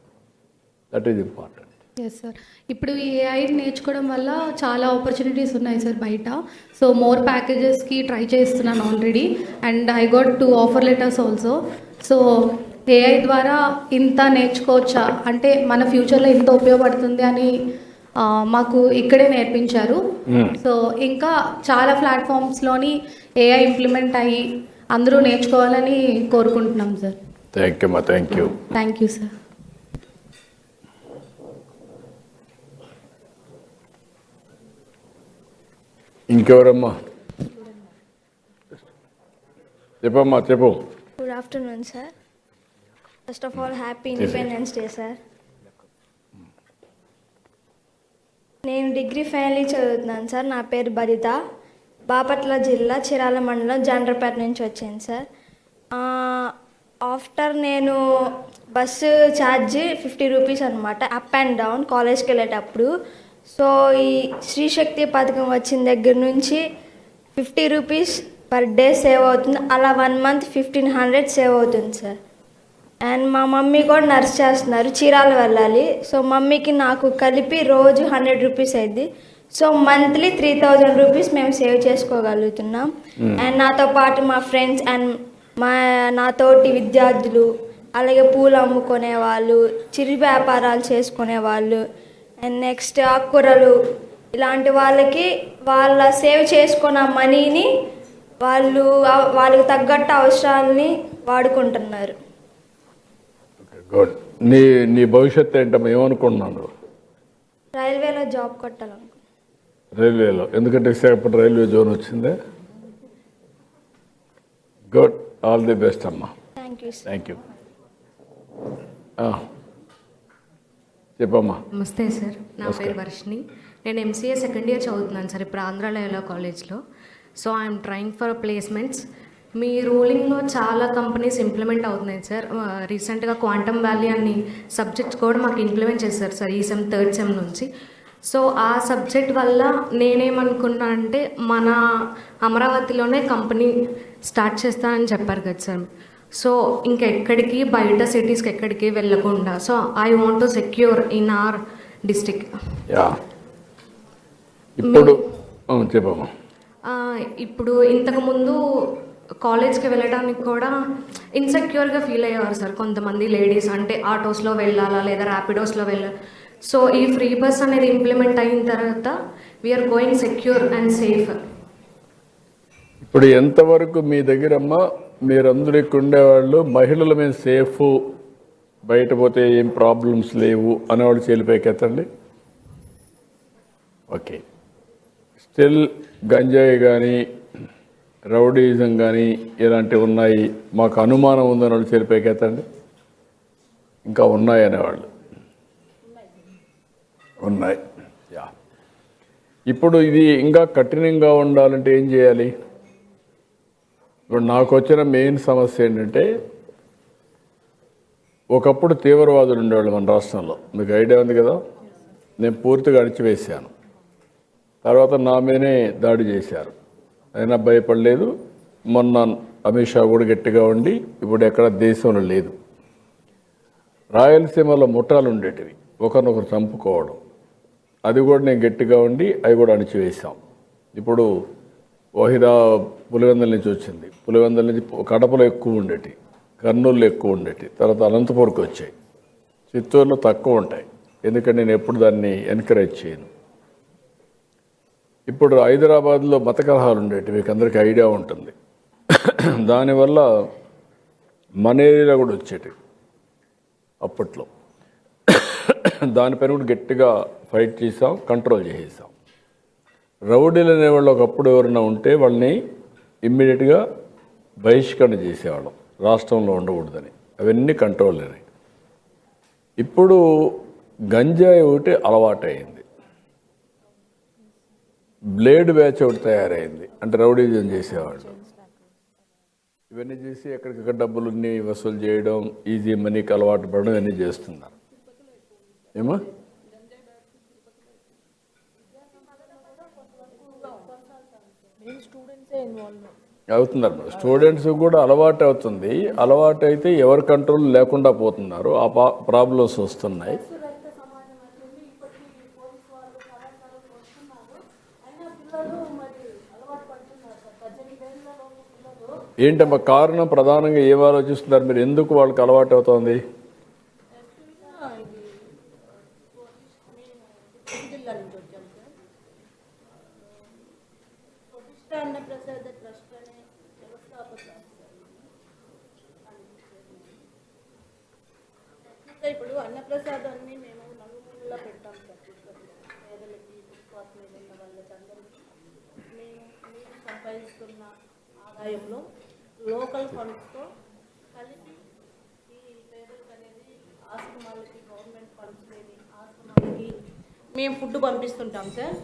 that is important. Yes sir. ఇప్పుడు ఈ ఏఐ నేర్చుకోవడం వల్ల చాలా ఆపర్చునిటీస్ ఉన్నాయి సార్ బయట. సో మోర్ ప్యాకేజెస్కి ట్రై చేస్తున్నాను already and I got 2 offer letters also. So AI ద్వారా ఇంత నేర్చుకోవచ్చా అంటే మన ఫ్యూచర్లో ఇంత ఉపయోగపడుతుంది అని మాకు ఇక్కడే నేర్పించారు. సో ఇంకా చాలా ప్లాట్ఫామ్స్లోని ఏఐ ఇంప్లిమెంట్ అయ్యి అందరూ నేర్చుకోవాలని కోరుకుంటున్నాం సార్. థ్యాంక్ యూ అమ్మా. Thank you sir. ఇంకెవరమ్మా? చెప్పమ్మా, చెప్పు. Good afternoon sir. First of all happy Independence Day sir. నేను డిగ్రీ ఫైనల్ ఇయర్ చదువుతున్నాను సార్. నా పేరు బరిత, బాపట్ల జిల్లా చిరాల మండలం జండ్రపేట నుంచి వచ్చాను సార్. ఆఫ్టర్ నేను బస్సు ఛార్జ్ 50 రూపీస్ అనమాట, అప్ అండ్ డౌన్ కాలేజ్కి వెళ్ళేటప్పుడు. సో ఈ శ్రీశక్తి పథకం వచ్చిన దగ్గర నుంచి 50 రూపీస్ పర్ డే సేవ్ అవుతుంది. అలా 1 month 1,500 సేవ్ అవుతుంది సార్. అండ్ మా మమ్మీ కూడా నర్స్ చేస్తున్నారు, చీరాలు వెళ్ళాలి. సో మమ్మీకి నాకు కలిపి రోజు 100 రూపీస్ అయింది. సో మంత్లీ 3,000 రూపీస్ మేము సేవ్ చేసుకోగలుగుతున్నాం. అండ్ నాతో పాటు మా ఫ్రెండ్స్ అండ్ నాతోటి విద్యార్థులు, అలాగే పూలు అమ్ముకునే వాళ్ళు, చిరు వ్యాపారాలు చేసుకునే వాళ్ళు, అండ్ నెక్స్ట్ ఆకుకూరలు, ఇలాంటి వాళ్ళకి వాళ్ళ సేవ్ చేసుకున్న మనీని వాళ్ళకి తగ్గట్టు అవసరాలని వాడుకుంటున్నారు. గుడ్. నీ భవిష్యత్తు ఏంటమ్మా? ఏమనుకుంటున్నాను? రైల్వేలో జాబ్ కొట్టాలనుకుంటున్నాను. రైల్వేలో? ఎందుకంటే విశాఖపట్నం రైల్వే జోన్ వచ్చిందే. గుడ్, ఆల్ ది బెస్ట్ అమ్మా. Thank you sir. Thank you. చెప్పమ్మా. నమస్తే సార్, నా పేరు వర్షిని. నేను ఎంసీఏ సెకండ్ ఇయర్ చదువుతున్నాను సార్ ఇప్పుడు ఆంధ్రాలో కాలేజ్లో. So I'm trying for placements. మీ రూలింగ్లో చాలా కంపెనీస్ ఇంప్లిమెంట్ అవుతున్నాయి సార్. రీసెంట్గా క్వాంటమ్ వ్యాలీ అని సబ్జెక్ట్స్ కూడా మాకు ఇంప్లిమెంట్ చేశారు సార్ ఈ సెమ్, థర్డ్ సెమ్ నుంచి. సో ఆ సబ్జెక్ట్ వల్ల నేనేమనుకున్నా అంటే మన అమరావతిలోనే కంపెనీ స్టార్ట్ చేస్తానని చెప్పారు కదా సార్. సో ఇంకెక్కడికి బయట సిటీస్కి ఎక్కడికి వెళ్ళకుండా, so I want to secure in our district. ఇప్పుడు చెప్పమ్మా. ఇప్పుడు ఇంతకుముందు కాలేజ్కి వెళ్ళడానికి కూడా ఇన్సెక్యూర్గా ఫీల్ అయ్యేవారు సార్ కొంతమంది లేడీస్. అంటే ఆటోస్లో వెళ్ళాలా లేదా ర్యాపిడోస్లో వెళ్ళాలి. సో ఈ ఫ్రీ బస్ అనేది ఇంప్లిమెంట్ అయిన తర్వాత we are going secure and safe. ఇప్పుడు ఎంతవరకు మీ దగ్గరమ్మా మీరందరూ ఇక్కడ ఉండేవాళ్ళు మహిళల మీద సేఫ్, బయట పోతే ఏం ప్రాబ్లమ్స్ లేవు అనేవాళ్ళు చేలిపైకెత్తండి. ఓకే. స్టిల్ గంజాయి కానీ రౌడీజం కానీ ఇలాంటివి ఉన్నాయి, మాకు అనుమానం ఉందని వాళ్ళు చేలిపైకెత్తండి. ఇంకా ఉన్నాయి అనేవాళ్ళు ఉన్నాయి. ఇప్పుడు ఇది ఇంకా కఠినంగా ఉండాలంటే ఏం చేయాలి? ఇప్పుడు నాకు వచ్చిన మెయిన్ సమస్య ఏంటంటే, ఒకప్పుడు తీవ్రవాదులు ఉండేవాళ్ళు మన రాష్ట్రంలో, మీకు ఐడియా ఉంది కదా. నేను పూర్తిగా అణిచివేశాను. తర్వాత నా మీదనే దాడి చేశారు, అయినా భయపడలేదు. మొన్న అమిత్ షా కూడా గట్టిగా ఉండి ఇప్పుడు ఎక్కడ దేశంలో లేదు. రాయలసీమలో ముఠాలు ఉండేటివి, ఒకరినొకరు చంపుకోవడం, అది కూడా నేను గట్టిగా ఉండి అవి కూడా అణిచివేశాం. ఇప్పుడు వహిదా పులివెందుల నుంచి వచ్చింది, పులివెందుల నుంచి కడపలో ఎక్కువ ఉండేటి, కర్నూలులో ఎక్కువ ఉండేటి, తర్వాత అనంతపూర్కి వచ్చాయి, చిత్తూరులో తక్కువ ఉంటాయి. ఎందుకంటే నేను ఎప్పుడు దాన్ని ఎన్కరేజ్ చేయను. ఇప్పుడు హైదరాబాద్లో మత కలహాలు ఉండేవి, మీకు అందరికీ ఐడియా ఉంటుంది. దానివల్ల మన ఏరియాలో కూడా వచ్చేటివి అప్పట్లో. దానిపైన కూడా గట్టిగా ఫైట్ చేసాం, కంట్రోల్ చేసేసాం. రౌడీలు అనేవాళ్ళు ఒకప్పుడు ఎవరైనా ఉంటే వాళ్ళని ఇమ్మీడియట్గా బహిష్కరణ చేసేవాళ్ళం, రాష్ట్రంలో ఉండకూడదని. అవన్నీ కంట్రోల్ అయినాయి. ఇప్పుడు గంజాయి ఒకటి అలవాటైంది, బ్లేడ్ బ్యాచ్ ఒకటి తయారైంది, అంటే రౌడీజం చేసేవాళ్ళు. ఇవన్నీ చేసి ఎక్కడికక్కడ డబ్బులన్నీ వసూలు చేయడం, ఈజీ మనీకి అలవాటు పడడం, ఇవన్నీ చేస్తున్నారు. ఏమో అవుతున్నారు, స్టూడెంట్స్ కూడా అలవాటు అవుతుంది. అలవాటు అయితే ఎవరి కంట్రోల్ లేకుండా పోతున్నారు, ఆ ప్రాబ్లమ్స్ వస్తున్నాయి. ఏంటమ్మా కారణం? ప్రధానంగా ఏం ఆలోచిస్తున్నారు మీరు? ఎందుకు వాళ్ళకి అలవాటు అవుతుంది? ఇప్పుడు అన్నప్రసాదాన్ని మేము నలుగురులా పెడతాం సార్. పేదలకి, ఫుట్పాత్ మీద ఉన్న వాళ్ళకి అందరికీ మేము సంపాదిస్తున్న ఆదాయంలో లోకల్ ఫండ్స్తో కలిపి ఈ పేదలకు అనేది ఆశ్రమాలకి, గవర్నమెంట్ ఫండ్స్ లేని ఆశ్రమాలకి మేము ఫుడ్ పంపిస్తుంటాం సార్.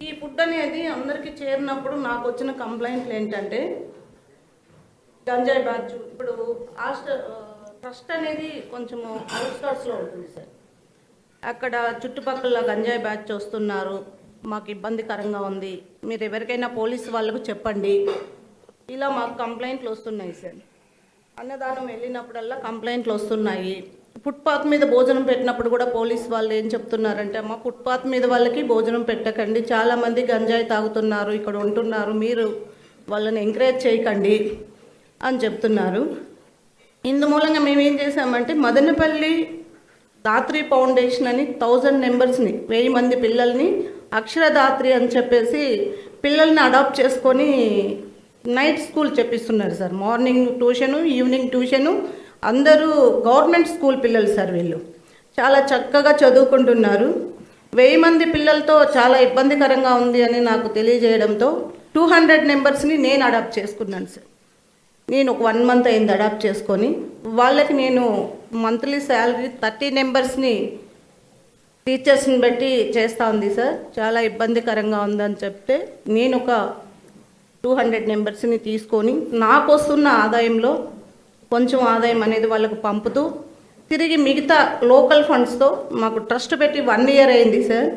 ఈ ఫుడ్ అనేది అందరికీ చేరినప్పుడు నాకు వచ్చిన కంప్లైంట్లు ఏంటంటే, గంజాయి బ్యాచ్ ఇప్పుడు ట్రస్ట్ అనేది కొంచెము అవుట్స్కర్ట్స్లో ఉంటుంది సార్. అక్కడ చుట్టుపక్కల గంజాయి బ్యాచ్ వస్తున్నారు, మాకు ఇబ్బందికరంగా ఉంది, మీరు ఎవరికైనా పోలీసు వాళ్ళకు చెప్పండి, ఇలా మాకు కంప్లైంట్లు వస్తున్నాయి సార్. అన్నదానం వెళ్ళినప్పుడల్లా కంప్లైంట్లు వస్తున్నాయి. ఫుట్పాత్ మీద భోజనం పెట్టినప్పుడు కూడా పోలీసు వాళ్ళు ఏం చెప్తున్నారంటే, అమ్మ ఫుట్పాత్ మీద వాళ్ళకి భోజనం పెట్టకండి, చాలామంది గంజాయి తాగుతున్నారు, ఇక్కడ ఉంటున్నారు, మీరు వాళ్ళని ఎంకరేజ్ చేయకండి అని చెప్తున్నారు. ఇందు మూలంగా మేము ఏం చేసామంటే, మదనపల్లి దాత్రి ఫౌండేషన్ అని 1000 మెంబర్స్ని, 1000 మంది పిల్లల్ని అక్షరదాత్రి అని చెప్పేసి పిల్లల్ని అడాప్ట్ చేసుకొని నైట్ స్కూల్ చెప్పిస్తున్నారు సార్. Morning tuition, evening tuition. అందరూ గవర్నమెంట్ స్కూల్ పిల్లలు సార్. వీళ్ళు చాలా చక్కగా చదువుకుంటున్నారు. 1000 మంది పిల్లలతో చాలా ఇబ్బందికరంగా ఉంది అని నాకు తెలియజేయడంతో 200 మెంబర్స్ని నేను అడాప్ట్ చేసుకున్నాను సార్. నేను ఒక 1 మంత్ అయింది అడాప్ట్ చేసుకొని. వాళ్ళకి నేను మంత్లీ శాలరీ 30 మెంబర్స్ని టీచర్స్ని బట్టి చేస్తూ ఉంది సార్. చాలా ఇబ్బందికరంగా ఉందని చెప్తే నేను ఒక 200 మెంబర్స్ని తీసుకొని నాకు వస్తున్న ఆదాయంలో కొంచెం ఆదాయం అనేది వాళ్ళకు పంపుతూ తిరిగి మిగతా లోకల్ ఫండ్స్తో మాకు ట్రస్ట్ పెట్టి 1 ఇయర్ అయింది సార్.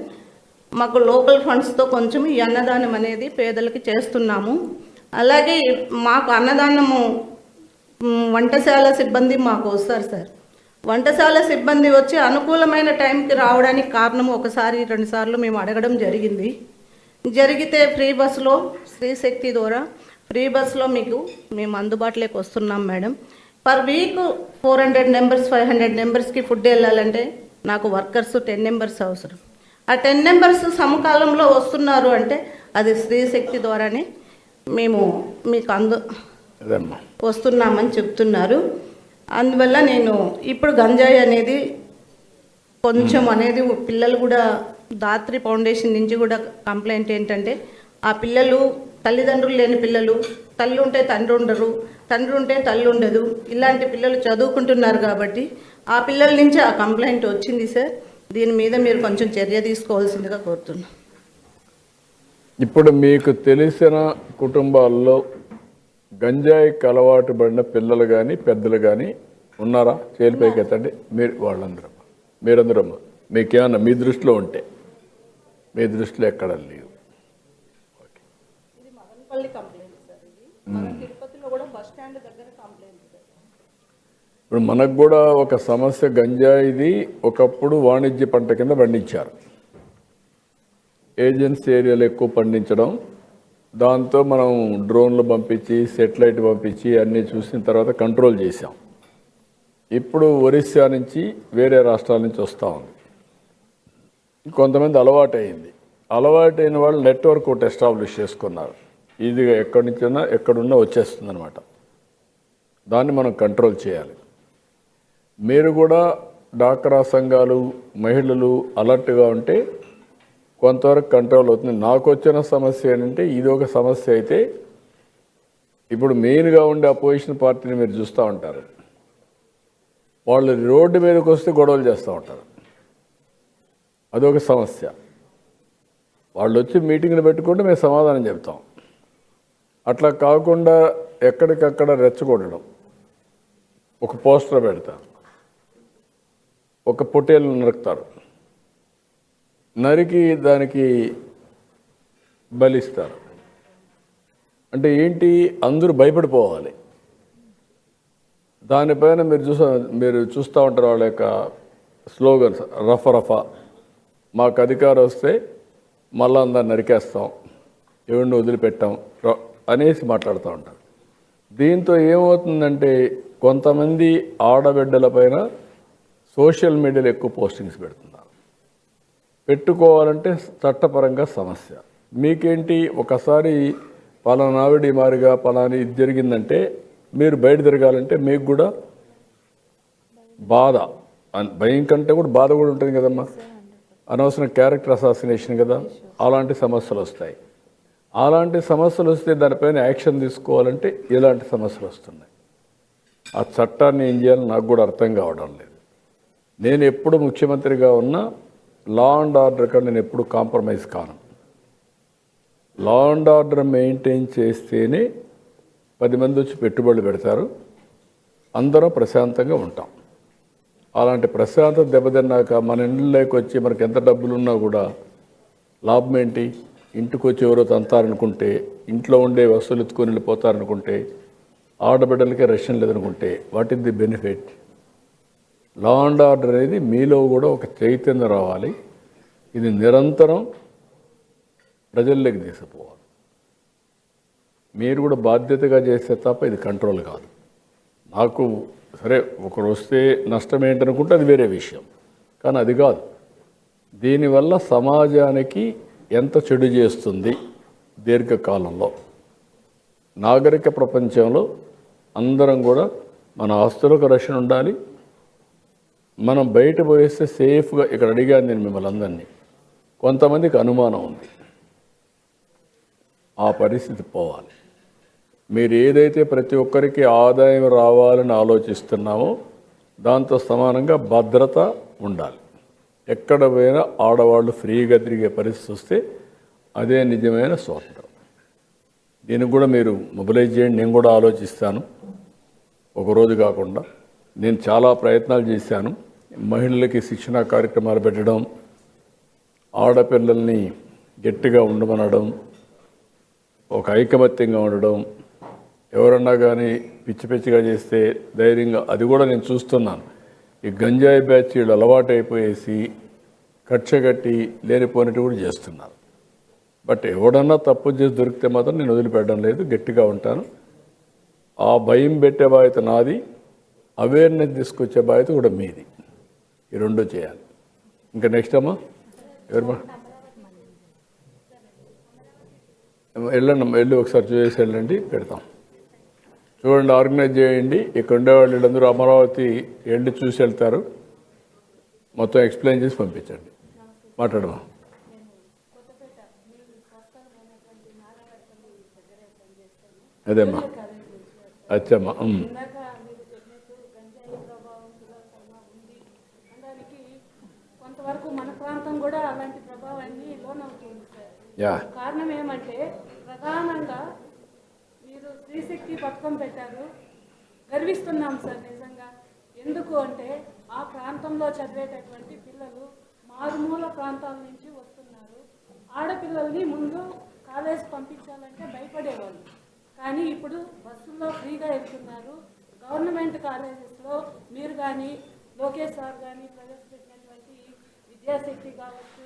మాకు లోకల్ ఫండ్స్తో కొంచెం ఈ అన్నదానం అనేది పేదలకి చేస్తున్నాము. అలాగే మాకు అన్నదానము వంటశాల సిబ్బంది మాకు వస్తారు సార్. వంటశాల సిబ్బంది వచ్చి అనుకూలమైన టైంకి రావడానికి కారణం 1-2 సార్లు మేము అడగడం జరిగితే ఫ్రీ బస్సులో స్త్రీశక్తి ద్వారా ఫ్రీ బస్సులో మేము అందుబాటులోకి వస్తున్నాం మేడం. పర్ వీక్ 400 మెంబర్స్ 500 మెంబర్స్కి ఫుడ్ వెళ్ళాలంటే నాకు వర్కర్స్ 10 మెంబర్స్ అవసరం. ఆ 10 మెంబర్స్ సమకాలంలో వస్తున్నారు అంటే అది స్త్రీశక్తి ద్వారానే మేము మీకు వస్తున్నామని చెప్తున్నారు. అందువల్ల నేను ఇప్పుడు గంజాయి అనేది కొంచెం అనేది పిల్లలు కూడా దాత్రి ఫౌండేషన్ నుంచి కూడా కంప్లైంట్ ఏంటంటే ఆ పిల్లలు తల్లిదండ్రులు లేని పిల్లలు, తల్లి ఉంటే తండ్రి ఉండరు, తండ్రి ఉంటే తల్లి ఉండదు, ఇలాంటి పిల్లలు చదువుకుంటున్నారు కాబట్టి ఆ పిల్లల నుంచి ఆ కంప్లైంట్ వచ్చింది సార్. దీని మీద మీరు కొంచెం చర్య తీసుకోవాల్సిందిగా కోరుతున్నాను. ఇప్పుడు మీకు తెలిసిన కుటుంబాల్లో గంజాయికి అలవాటు పడిన పిల్లలు కానీ పెద్దలు కానీ ఉన్నారా? చేలిపైకి ఎత్తండి. మీరందరూ మీకేమన్నా మీ దృష్టిలో ఉంటే, మీ దృష్టిలో ఎక్కడ లేవు. ఇప్పుడు మనకు కూడా ఒక సమస్య గంజాయిది. ఒకప్పుడు వాణిజ్య పంట కింద పండించారు, ఏజెన్సీ ఏరియాలో ఎక్కువ పండించడం, దాంతో మనం డ్రోన్లు పంపించి సెటిలైట్ పంపించి అన్నీ చూసిన తర్వాత కంట్రోల్ చేసాం. ఇప్పుడు ఒరిస్సా నుంచి వేరే రాష్ట్రాల నుంచి వస్తూ ఉంది. కొంతమంది అలవాటైన వాళ్ళు నెట్వర్క్ ఒకటి ఎస్టాబ్లిష్ చేసుకున్నారు. ఇది ఎక్కడి నుంచైనా ఎక్కడున్నా వచ్చేస్తుంది అనమాట. దాన్ని మనం కంట్రోల్ చేయాలి. మీరు కూడా డాక్రా సంఘాలు, మహిళలు అలర్ట్గా ఉంటే కొంతవరకు కంట్రోల్ అవుతుంది. నాకు వచ్చిన సమస్య ఏంటంటే ఇది ఒక సమస్య అయితే, ఇప్పుడు మెయిన్గా ఉండే అపోజిషన్ పార్టీని మీరు చూస్తూ ఉంటారు, వాళ్ళు రోడ్డు మీదకి వస్తే గొడవలు చేస్తూ ఉంటారు. అదొక సమస్య. వాళ్ళు వచ్చి మీటింగ్లు పెట్టుకుంటే మేము సమాధానం చెప్తాం. అట్లా కాకుండా ఎక్కడికక్కడ రెచ్చగొట్టడం, ఒక పోస్టర్ పెడతారు, ఒక పొట్టేలు నరుకుతారు, నరికి దానికి బలిస్తారు. అంటే ఏంటి? అందరూ భయపడిపోవాలి. దానిపైన మీరు చూస్తూ ఉంటారు వాళ్ళ యొక్క స్లోగన్స్, రఫా మాకు అధికారం వస్తే మళ్ళా అందరు నరికేస్తాం, ఎవరిని వదిలిపెట్టాం అనేసి మాట్లాడుతూ ఉంటారు. దీంతో ఏమవుతుందంటే కొంతమంది ఆడబిడ్డలపైన సోషల్ మీడియాలో ఎక్కువ పోస్టింగ్స్ పెడుతున్నారు. పెట్టుకోవాలంటే చట్టపరంగా సమస్య. మీకేంటి, ఒకసారి పలానా ఆవిడ మారిగా పలాని ఇది జరిగిందంటే మీరు బయట తిరగాలంటే మీకు కూడా బాధ, భయం కంటే కూడా బాధ కూడా ఉంటుంది కదమ్మా. అనవసరం క్యారెక్టర్ అసాసినేషన్ కదా, అలాంటి సమస్యలు వస్తాయి. అలాంటి సమస్యలు వస్తే దానిపైన యాక్షన్ తీసుకోవాలంటే ఇలాంటి సమస్యలు వస్తున్నాయి. ఆ చట్టాన్ని ఏం చేయాలో నాకు కూడా అర్థం కావడం లేదు. నేను ఎప్పుడు ముఖ్యమంత్రిగా ఉన్నా లా అండ్ ఆర్డర్ కన్నా నేను ఎప్పుడు కాంప్రమైజ్ కాను. లా అండ్ ఆర్డర్ మెయింటైన్ చేస్తేనే 10 మంది వచ్చి పెట్టుబడులు పెడతారు, అందరం ప్రశాంతంగా ఉంటాం. అలాంటి ప్రశాంతత దెబ్బతిన్నాక మన ఇంట్లోకి వచ్చి మనకు ఎంత డబ్బులు ఉన్నా కూడా లాభం ఏంటి? ఇంటికి వచ్చి ఎవరో తంతారనుకుంటే, ఇంట్లో ఉండే వస్తువులు ఎత్తుకొని వెళ్ళిపోతారనుకుంటే, ఆడబిడ్డలకే రక్షణ లేదనుకుంటే what is the benefit? Law and order అనేది మీలో కూడా ఒక చైతన్యం రావాలి. ఇది నిరంతరం ప్రజల్లోకి తీసుకుపోవాలి. మీరు కూడా బాధ్యతగా చేస్తే తప్ప ఇది కంట్రోల్ కాదు. నాకు సరే ఒకరు వస్తే నష్టం ఏంటనుకుంటే అది వేరే విషయం, కానీ అది కాదు. దీనివల్ల సమాజానికి ఎంత చెడు చేస్తుంది దీర్ఘకాలంలో. నాగరిక ప్రపంచంలో అందరం కూడా మన ఆస్తులకు రక్షణ ఉండాలి. మనం బయట పోయేస్తే సేఫ్గా, ఇక్కడ అడిగాను నేను మిమ్మల్ని అందరినీ, కొంతమందికి అనుమానం ఉంది, ఆ పరిస్థితి పోవాలి. మీరు ఏదైతే ప్రతి ఒక్కరికి ఆదాయం రావాలని ఆలోచిస్తున్నామో దాంతో సమానంగా భద్రత ఉండాలి. ఎక్కడ పోయినా ఆడవాళ్ళు ఫ్రీగా తిరిగే పరిస్థితి వస్తే అదే నిజమైన స్వాతంత్రం. దీనికి కూడా మీరు మొబిలైజ్ చేయండి. నేను కూడా ఆలోచిస్తాను, ఒకరోజు కాకుండా. నేను చాలా ప్రయత్నాలు చేశాను. మహిళలకి శిక్షణ కార్యక్రమాలు పెట్టడం, ఆడపిల్లల్ని గట్టిగా ఉండమనడం, ఒక ఐకమత్యంగా ఉండడం, ఎవరన్నా కానీ పిచ్చి పిచ్చిగా చేస్తే ధైర్యంగా, అది కూడా నేను చూస్తున్నాను. ఈ గంజాయి బ్యాచీలు అలవాటు అయిపోయేసి కక్ష కట్టి లేనిపోయినట్టు కూడా చేస్తున్నారు. బట్ ఎవడన్నా తప్పు చేసి దొరికితే మాత్రం నేను వదిలిపెట్టడం లేదు, గట్టిగా ఉంటాను. ఆ భయం పెట్టే బాధ్యత నాది, అవేర్నెస్ తీసుకొచ్చే బాధ్యత కూడా మీది. ఈ రెండు చేయాలి. ఇంకా నెక్స్ట్ అమ్మా ఎవరమ్మా వెళ్ళండి అమ్మా, వెళ్ళి ఒకసారి చూసేసి వెళ్ళండి, పెడతాం. చూడండి, ఆర్గనైజ్ చేయండి. ఇక్కడ ఉండేవాళ్ళు వీళ్ళందరూ అమరావతి వెళ్ళి చూసి వెళ్తారు. మొత్తం ఎక్స్ప్లెయిన్ చేసి పంపించండి. మాట్లాడమా. అదేమ్మా, అచ్చమ్మా. కొంతవరకు మన ప్రాంతం కూడా అలాంటి ప్రభావాన్ని లోనవుతుంది సార్. యా, కారణం ఏమంటే ప్రధానంగా మీరు స్త్రీశక్తి పథకం పెట్టారు, గర్విస్తున్నాం సార్ నిజంగా. ఎందుకు అంటే ఆ ప్రాంతంలో చదివేటటువంటి పిల్లలు మారుమూల ప్రాంతాల నుంచి వస్తున్నారు. ఆడపిల్లల్ని ముందు కాలేజ్ పంపించాలంటే భయపడేవాళ్ళు, కానీ ఇప్పుడు బస్సుల్లో ఫ్రీగా వెళ్తున్నారు. గవర్నమెంట్ కాలేజెస్లో మీరు కానీ లోకేష్ సార్ కానీ ప్రవేశపెట్టినటువంటి విద్యాశక్తి కావచ్చు,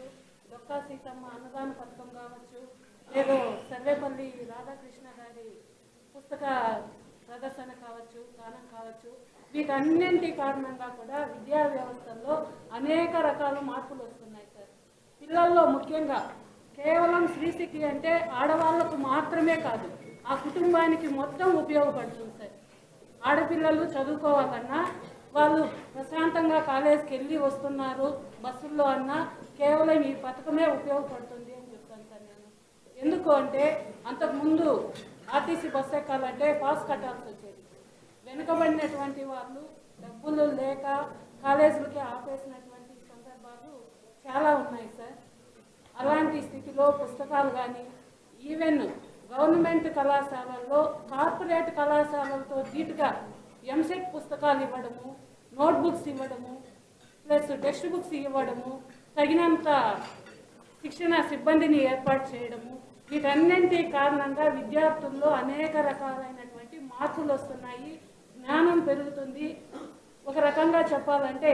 డొక్కా సీతమ్మ అన్నదాన పథకం కావచ్చు, లేదా సర్వేపల్లి రాధాకృష్ణ గారి పుస్తక ప్రదర్శన కావచ్చు, గానం కావచ్చు, వీటన్నింటి కారణంగా కూడా విద్యా వ్యవస్థలో అనేక రకాల మార్పులు వస్తున్నాయి సార్. పిల్లల్లో ముఖ్యంగా కేవలం స్త్రీశక్తి అంటే ఆడవాళ్లకు మాత్రమే కాదు, ఆ కుటుంబానికి మొత్తం ఉపయోగపడుతుంది సార్. ఆడపిల్లలు చదువుకోవాలన్నా, వాళ్ళు ప్రశాంతంగా కాలేజీకి వెళ్ళి వస్తున్నారు బస్సుల్లో అన్నా, కేవలం ఈ పథకమే ఉపయోగపడుతుంది అని చెప్తాను సార్ నేను. ఎందుకు అంటే అంతకుముందు ఆర్టీసీ బస్సు ఎక్కాలంటే పాస్ కట్టాల్సి వచ్చేది. వెనుకబడినటువంటి వాళ్ళు డబ్బులు లేక కాలేజీలకి ఆపేసినటువంటి సందర్భాలు చాలా ఉన్నాయి సార్. అలాంటి స్థితిలో పుస్తకాలు కానీ, ఈవెన్ గవర్నమెంట్ కళాశాలల్లో కార్పొరేట్ కళాశాలలతో ధీటుగా ఎంసెట్ పుస్తకాలు ఇవ్వడము, నోట్బుక్స్ ఇవ్వడము, ప్లస్ టెక్స్ట్ బుక్స్ ఇవ్వడము, తగినంత శిక్షణ సిబ్బందిని ఏర్పాటు చేయడము, వీటన్నింటి కారణంగా విద్యార్థుల్లో అనేక రకాలైనటువంటి మార్పులు వస్తున్నాయి. జ్ఞానం పెరుగుతుంది. ఒక రకంగా చెప్పాలంటే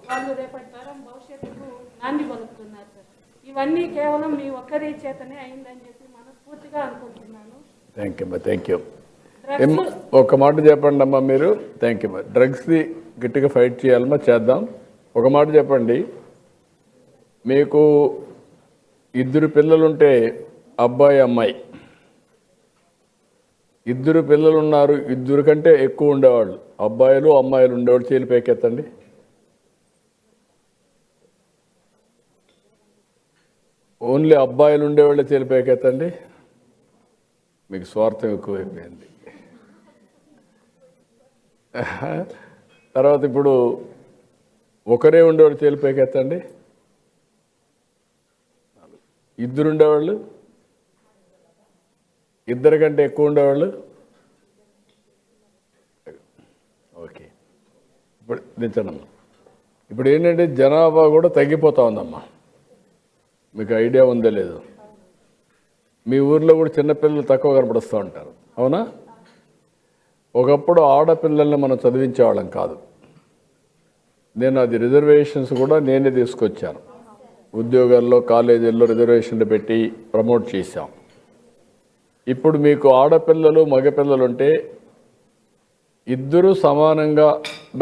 వాళ్ళు రేపటి తరం భవిష్యత్తుకు నాంది పలుకుతున్నారు సార్. ఇవన్నీ కేవలం మీ ఒక్కరి చేతనే అయిందని చెప్పి మనస్ఫూర్తిగా అనుకుంటున్నాను. థ్యాంక్ యూ అమ్మా, థ్యాంక్ యూ. ఒక మాట చెప్పండి అమ్మా మీరు. థ్యాంక్ యూ అమ్మా. డ్రగ్స్ది గట్టిగా ఫైట్ చేయాలమ్మా, చేద్దాం. ఒక మాట చెప్పండి, మీకు 2 పిల్లలుంటే అబ్బాయి అమ్మాయి, 2 పిల్లలు ఉన్నారు, 2 కంటే ఎక్కువ ఉండేవాళ్ళు అబ్బాయిలు అమ్మాయిలు ఉండేవాళ్ళు చేతులు పైకెత్తండి. ఓన్లీ అబ్బాయిలు ఉండేవాళ్ళే చేతులు పైకెత్తండి. మీకు స్వార్థం ఎక్కువైపోయింది. తర్వాత ఇప్పుడు ఒకరే ఉండేవాళ్ళు చేతులు పైకెత్తండి. 2 ఉండేవాళ్ళు, 2 కంటే ఎక్కువ ఉండేవాళ్ళు. ఓకే, ఇప్పుడు దించండమ్మా. ఇప్పుడు ఏంటంటే జనాభా కూడా తగ్గిపోతా ఉందమ్మా. మీకు ఐడియా ఉందో లేదో, మీ ఊర్లో కూడా చిన్నపిల్లలు తక్కువ కనపడుస్తూ ఉంటారు, అవునా? ఒకప్పుడు ఆడపిల్లల్ని మనం చదివించేవాళ్ళం కాదు. నేను అది రిజర్వేషన్స్ కూడా నేనే తీసుకొచ్చాను. ఉద్యోగాల్లో కాలేజీల్లో రిజర్వేషన్లు పెట్టి ప్రమోట్ చేశాం. ఇప్పుడు మీకు ఆడపిల్లలు మగపిల్లలు ఉంటే 2 సమానంగా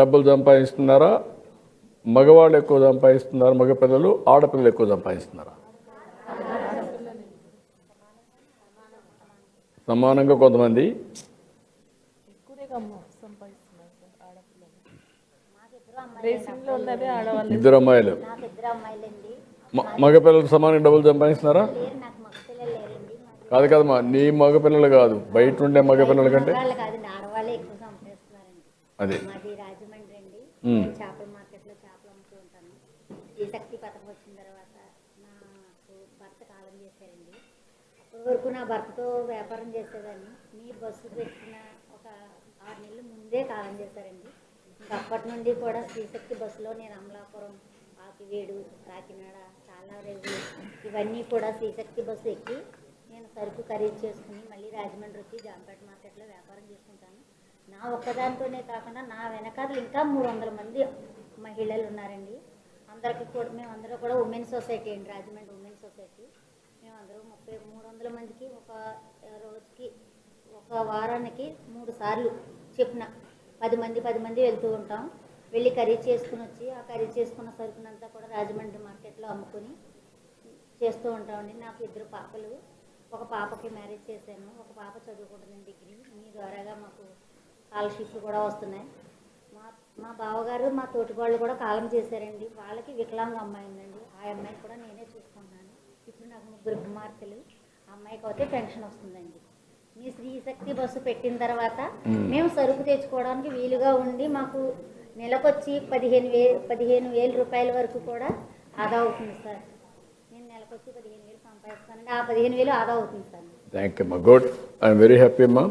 డబ్బులు సంపాదిస్తున్నారా? మగవాళ్ళు ఎక్కువ సంపాదిస్తున్నారు మగపిల్లలు, ఆడపిల్లలు ఎక్కువ సంపాదిస్తున్నారా? సమానంగా. కొంతమంది ఇద్దరు అమ్మాయిలు, మగపిల్లలు సమానంగా డబ్బులు సంపాదిస్తున్నారా? కాదు కదమ్మా, నీ మగపిల్లలు కాదు, బయట ఉండే మగపిల్లల కంటే ఆడవాళ్ళే ఎక్కువ సంపాదిస్తున్నారండి. అది మాది రాజమండ్రి అండి. చేపల మార్కెట్లో చేపలు అమ్ముతూ ఉంటాను. శక్తి పథకం వచ్చిన తర్వాత నాకు భర్త కాలం చేశారండి. అప్పటి వరకు నా భర్తతో వ్యాపారం చేసేదాన్ని. మీ బస్సు పెట్టిన ఒక 6 నెలల ముందే కాలం చేశారండి. ఇంకా అప్పటి నుండి కూడా శ్రీశక్తి బస్సులో నేను అమలాపురం, ఆకివేడు, కాకినాడ, చాలా రోజులు ఇవన్నీ కూడా శ్రీశక్తి బస్సు ఎక్కి నేను సరుకు ఖరీదు చేసుకుని మళ్ళీ రాజమండ్రి వచ్చి జాంపేట మార్కెట్లో వ్యాపారం చేసుకుంటాను. నా ఒక్కదానితోనే కాకుండా నా వెనకాల ఇంకా 300 మంది మహిళలు ఉన్నారండి. అందరికీ కూడా మేమందరూ కూడా ఉమెన్ సొసైటీ అండి, రాజమండ్రి ఉమెన్ సొసైటీ. మేమందరూ 300 మందికి ఒక రోజుకి ఒక వారానికి 3 సార్లు చెప్పిన 10 మంది వెళ్తూ ఉంటాం. వెళ్ళి ఖరీదు చేసుకుని వచ్చి ఆ ఖరీదు చేసుకున్న సరుకునంతా కూడా రాజమండ్రి మార్కెట్లో అమ్ముకొని చేస్తూ ఉంటామండి. నాకు 2 పాపలు, ఒక పాపకి మ్యారేజ్ చేశాను, ఒక పాప చదువుకుంటుంది డిగ్రీ. మీ ద్వారాగా మాకు స్కాలర్షిప్లు కూడా వస్తున్నాయి. మా బావగారు మా తోటివాళ్ళు కూడా కాలం చేశారండి. వాళ్ళకి వికలాంగ అమ్మాయి ఉందండి. ఆ అమ్మాయి కూడా నేనే చూసుకుంటున్నాను. ఇప్పుడు నాకు 3 కుమార్తెలు. ఆ అమ్మాయికి అయితే పెన్షన్ వస్తుందండి. మీ శ్రీశక్తి బస్సు పెట్టిన తర్వాత మేము సరుకు తెచ్చుకోవడానికి వీలుగా ఉండి మాకు నెలకొచ్చి 15,000 రూపాయల వరకు కూడా ఆదా అవుతుంది సార్. నేను నెలకొచ్చి 15,000 సంపాదిస్తానండి. ఆ 15,000 ఆదా అవుతుంది సార్. థ్యాంక్ యూ అమ్మా, గుడ్. ఐఎమ్ వెరీ హ్యాపీ అమ్మా.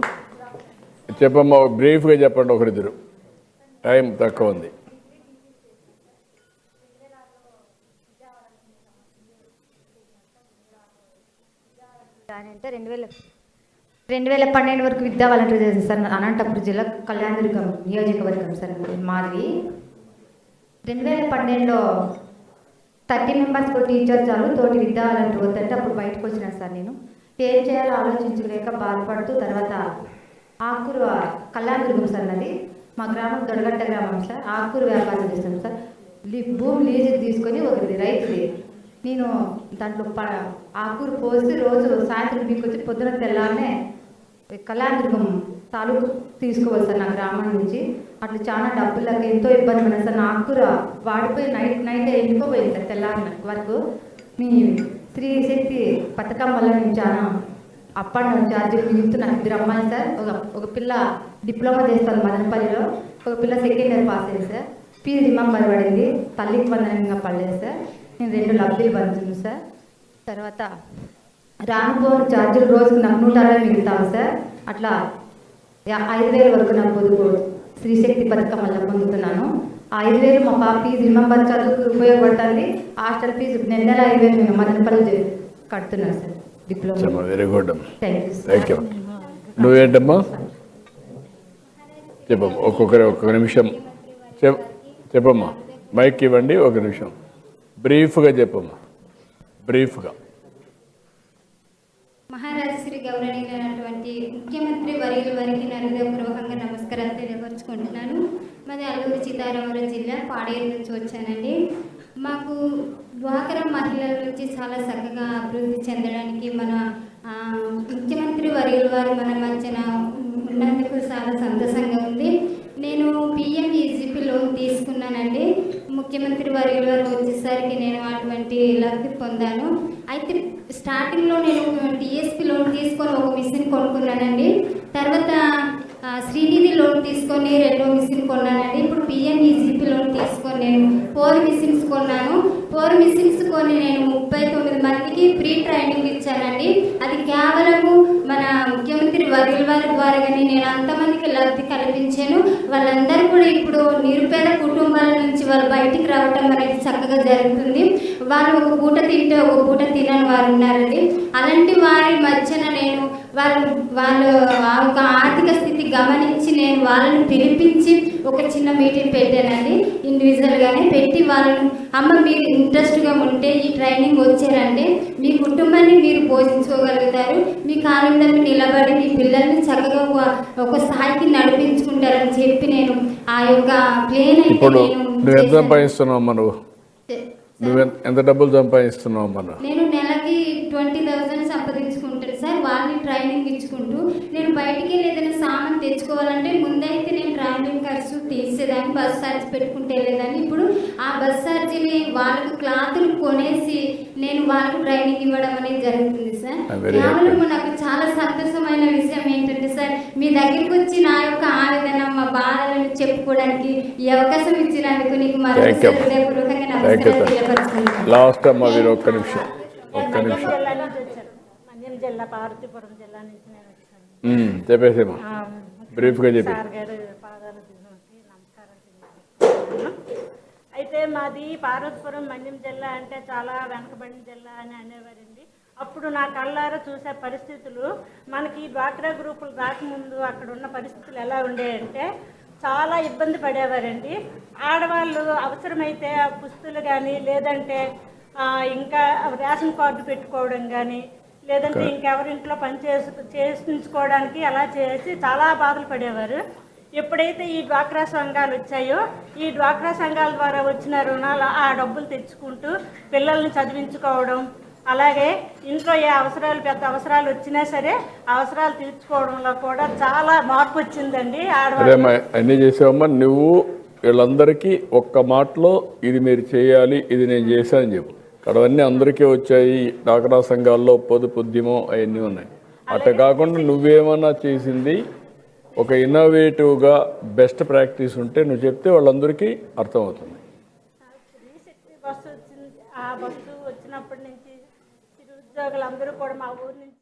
చెప్పమ్మా, బ్రీఫ్గా చెప్పండి ఒకరిద్దరు, టైం తక్కువ ఉంది. అంటే 2012 వరకు విద్యా వాలంటీర్ చేశాను సార్. అనంతపురం జిల్లా కళ్యాణదుర్గం నియోజకవర్గం సార్ మాది. 2012లో 30 మెంబర్స్ టీచర్ చాలు, తోటి విద్యా వాలంటీర్ వద్దంటే అప్పుడు బయటకు వచ్చినా సార్. నేను ఏం చేయాలో ఆలోచించలేక బాధపడుతూ తర్వాత ఆకుకూర కళ్యాణదుర్గం సార్ నాది, మా గ్రామం దొడగట్ట గ్రామం సార్. ఆకుకూర వ్యాపారం చేస్తాను సార్. భూమి లీజుకి తీసుకొని ఒకరిది రైతుది. నేను దాంట్లో ఆకుకూర పోసి రోజు సాయంత్రం మీకు వచ్చి పొద్దున తెల్లారనే కళ్యాణదుర్గం తాలూకు తీసుకోవాలి సార్ నా గ్రామం నుంచి. అట్లా చాలా డబ్బులకు ఎంతో ఇబ్బంది పడినా సార్. నా ఆకుకూర వాడిపోయి నైట్ ఎండిపోయింది సార్ తెల్లారి వరకు. మీ శ్రీశక్తి పథకం వల్ల నేను చాలా అప్పటి నుంచి ఛార్జీలు మిగులుతూ నాకు 2 అమ్మాయిలు సార్. ఒక పిల్ల డిప్లొమా చేస్తాను మదనపల్లిలో, ఒక పిల్ల సెకండ్ ఇయర్ పాస్ అయింది సార్. ఫీజు రిమెంబర్ పడింది, తల్లికి వందనంగా పడలేదు సార్. నేను 2 లబ్ధీలు పొందుతుంది సార్. తర్వాత రానుపోని ఛార్జీలు రోజుకు నాకు 160 మిగులుతాను సార్. అట్లా 5,000 వరకు నాకు పొదుపు శ్రీశక్తి పథకం వల్ల పొందుతున్నాను. 5,000 మా పాప ఫీజు రిమెంబర్ చదువుకు ఉపయోగపడుతుంది. హాస్టల్ ఫీజు నెల 5,000 మేము మదనపల్లి కడుతున్నాను sir. Diploma. Very good. Thank you. నువ్వేంటమ్మా చెప్పమ్మా, ఒక్క నిమిషం చెప్పమ్మా, మైక్ ఇవ్వండి, 1 నిమిషం బ్రీఫ్గా చెప్పమ్మా, బ్రీఫ్గా. మహారాజశ్రీ గౌరవనీయులైనటువంటి ముఖ్యమంత్రి వర్యుల వారికి నా హృదయపూర్వకంగా నమస్కారాలు తెలియపరుచుకుంటున్నాను. మాది అల్లూరి సీతారామరాజు జిల్లా పాడేరు నుంచి వచ్చానండి. మాకు డ్వాక్రా మహిళల నుంచి చాలా చక్కగా అభివృద్ధి చెందడానికి మన ముఖ్యమంత్రి వర్యుల వారు మన మధ్యన ఉన్నందుకు చాలా సంతోషంగా ఉంది. నేను PMEGP లోన్ తీసుకున్నానండి. ముఖ్యమంత్రి వర్యుల వారు వచ్చేసరికి నేను అటువంటి లబ్ధి పొందాను. అయితే స్టార్టింగ్లో నేను DSP లోన్ తీసుకొని ఒక మిషన్ కొనుక్కున్నానండి. తర్వాత శ్రీనిధి లోన్ తీసుకొని 2వ మిషన్ కొన్నానండి. ఇప్పుడు PMEGP లోన్ తీసుకొని నేను 4 మిషన్స్ కొన్నాను. 4 మిషన్స్ కొని నేను 39 మందికి ఫ్రీ ట్రైనింగ్ ఇచ్చానండి. అది కేవలము మన ముఖ్యమంత్రి వర్యుల వారి ద్వారాగానే నేను అంతమందికి లబ్ధి కల్పించాను. వాళ్ళందరూ కూడా ఇప్పుడు నిరుపేద కుటుంబాల నుంచి వాళ్ళు బయటికి రావటం అనేది చక్కగా జరుగుతుంది. వాళ్ళు ఒక పూట తింటే ఒక పూట తినని వారు ఉన్నారండి. అలాంటి వారి మధ్యన నేను వాళ్ళు ఒక ఆర్థిక స్థితి గమనించి నేను వాళ్ళని పిలిపించి ఒక చిన్న మీటింగ్ పెట్టానండి. ఇండివిజువల్గానే పెట్టి వాళ్ళను, అమ్మ మీరు ఇంట్రెస్ట్గా ఉంటే ఈ ట్రైనింగ్ వచ్చారంటే మీ కుటుంబాన్ని మీరు పోషించుకోగలుగుతారు, మీ కాళ్ళ మీద నిలబడి మీ పిల్లల్ని చక్కగా ఒక స్థాయికి నడిపించుకుంటారని చెప్పి నేను ఆ యొక్క ప్లేన్ ఎంత సంపాదిస్తున్నావు నువ్వు ఎంత డబ్బులు సంపాదిస్తున్నావు? నేను నెలకి 20,000 సంపాదించుకుంటాను సార్. వాళ్ళని ట్రైనింగ్ ఇచ్చుకుంటూ నేను బయటికి ఏదైనా సామాన్ తెచ్చుకోవాలంటే ముందైతే నేను ట్రావెలింగ్ ఖర్చు తీసేదాన్ని, బస్ ఛార్జ్ పెట్టుకుంటే వెళ్ళేదాన్ని. ఇప్పుడు ఆ బస్ ఛార్జీని వాళ్ళకు క్లాతులు కొనేసి నేను వాళ్ళకు ట్రైనింగ్ ఇవ్వడం అనేది జరుగుతుంది సార్. కేవలం నాకు చాలా సంతోషమైన విషయం ఏంటంటే సార్, మీ దగ్గరికి వచ్చి నా యొక్క ఆవేదన, మా బాధలను చెప్పుకోవడానికి ఈ అవకాశం ఇచ్చినందుకు నీకు మరొకసారి హృదయపూర్వకంగా నమస్కారం తెలియపరుచుకుంటున్నాను. లాస్ట్ అమ్మ మీరు ఒక్క నిమిషం. మండ్యం జిల్లా పార్వతీపురం జిల్లా నుంచి నేను వచ్చాను. చెప్పేసేమా బ్రీఫ్గా చెప్పి. సార్ గారు పాదాలు నమస్కారం తెలియజేస్తున్నాను. అయితే మాది పార్వతీపురం మండ్యం జిల్లా అంటే చాలా వెనకబడిన జిల్లా అని అనేవారండి. అప్పుడు నా కళ్ళారా చూసే పరిస్థితులు, మనకి డ్వాక్రా గ్రూపులు రాకముందు అక్కడ ఉన్న పరిస్థితులు ఎలా ఉండేయంటే చాలా ఇబ్బంది పడేవారండి. ఆడవాళ్ళు అవసరమైతే పుస్తులు కానీ, లేదంటే ఇంకా రేషన్ కార్డు పెట్టుకోవడం కానీ, లేదంటే ఇంకెవరింట్లో పని చేయించుకోవడానికి అలా చేసి చాలా బాధలు పడేవారు. ఎప్పుడైతే ఈ డ్వాక్రా సంఘాలు వచ్చాయో, ఈ డ్వాక్రా సంఘాల ద్వారా వచ్చిన రుణాలు ఆ డబ్బులు తెచ్చుకుంటూ పిల్లల్ని చదివించుకోవడం, అలాగే ఇంట్లో ఏ అవసరాలు పెద్ద అవసరాలు వచ్చినా సరే అవసరాలు తీర్చుకోవడంలో కూడా చాలా మార్పు వచ్చిందండి. అదేమ్మా అన్నీ చేసావమ్మా. నువ్వు వీళ్ళందరికీ ఒక్క మాటలో ఇది మీరు చేయాలి, ఇది నేను చేశానని చెప్పు. అవన్నీ అందరికీ వచ్చాయి. డ్వాక్రా సంఘాల్లో పొదుపు ఉద్యమం అవన్నీ ఉన్నాయి. అట్లా కాకుండా నువ్వేమన్నా చేసింది ఒక ఇన్నోవేటివ్గా బెస్ట్ ప్రాక్టీస్ ఉంటే నువ్వు చెప్తే వాళ్ళందరికీ అర్థమవుతుంది. బస్సు వచ్చింది, ఆ బస్సు వచ్చినప్పటి నుంచి చిరు ఉద్యోగులందరూ కూడా మా ఊరు నుంచి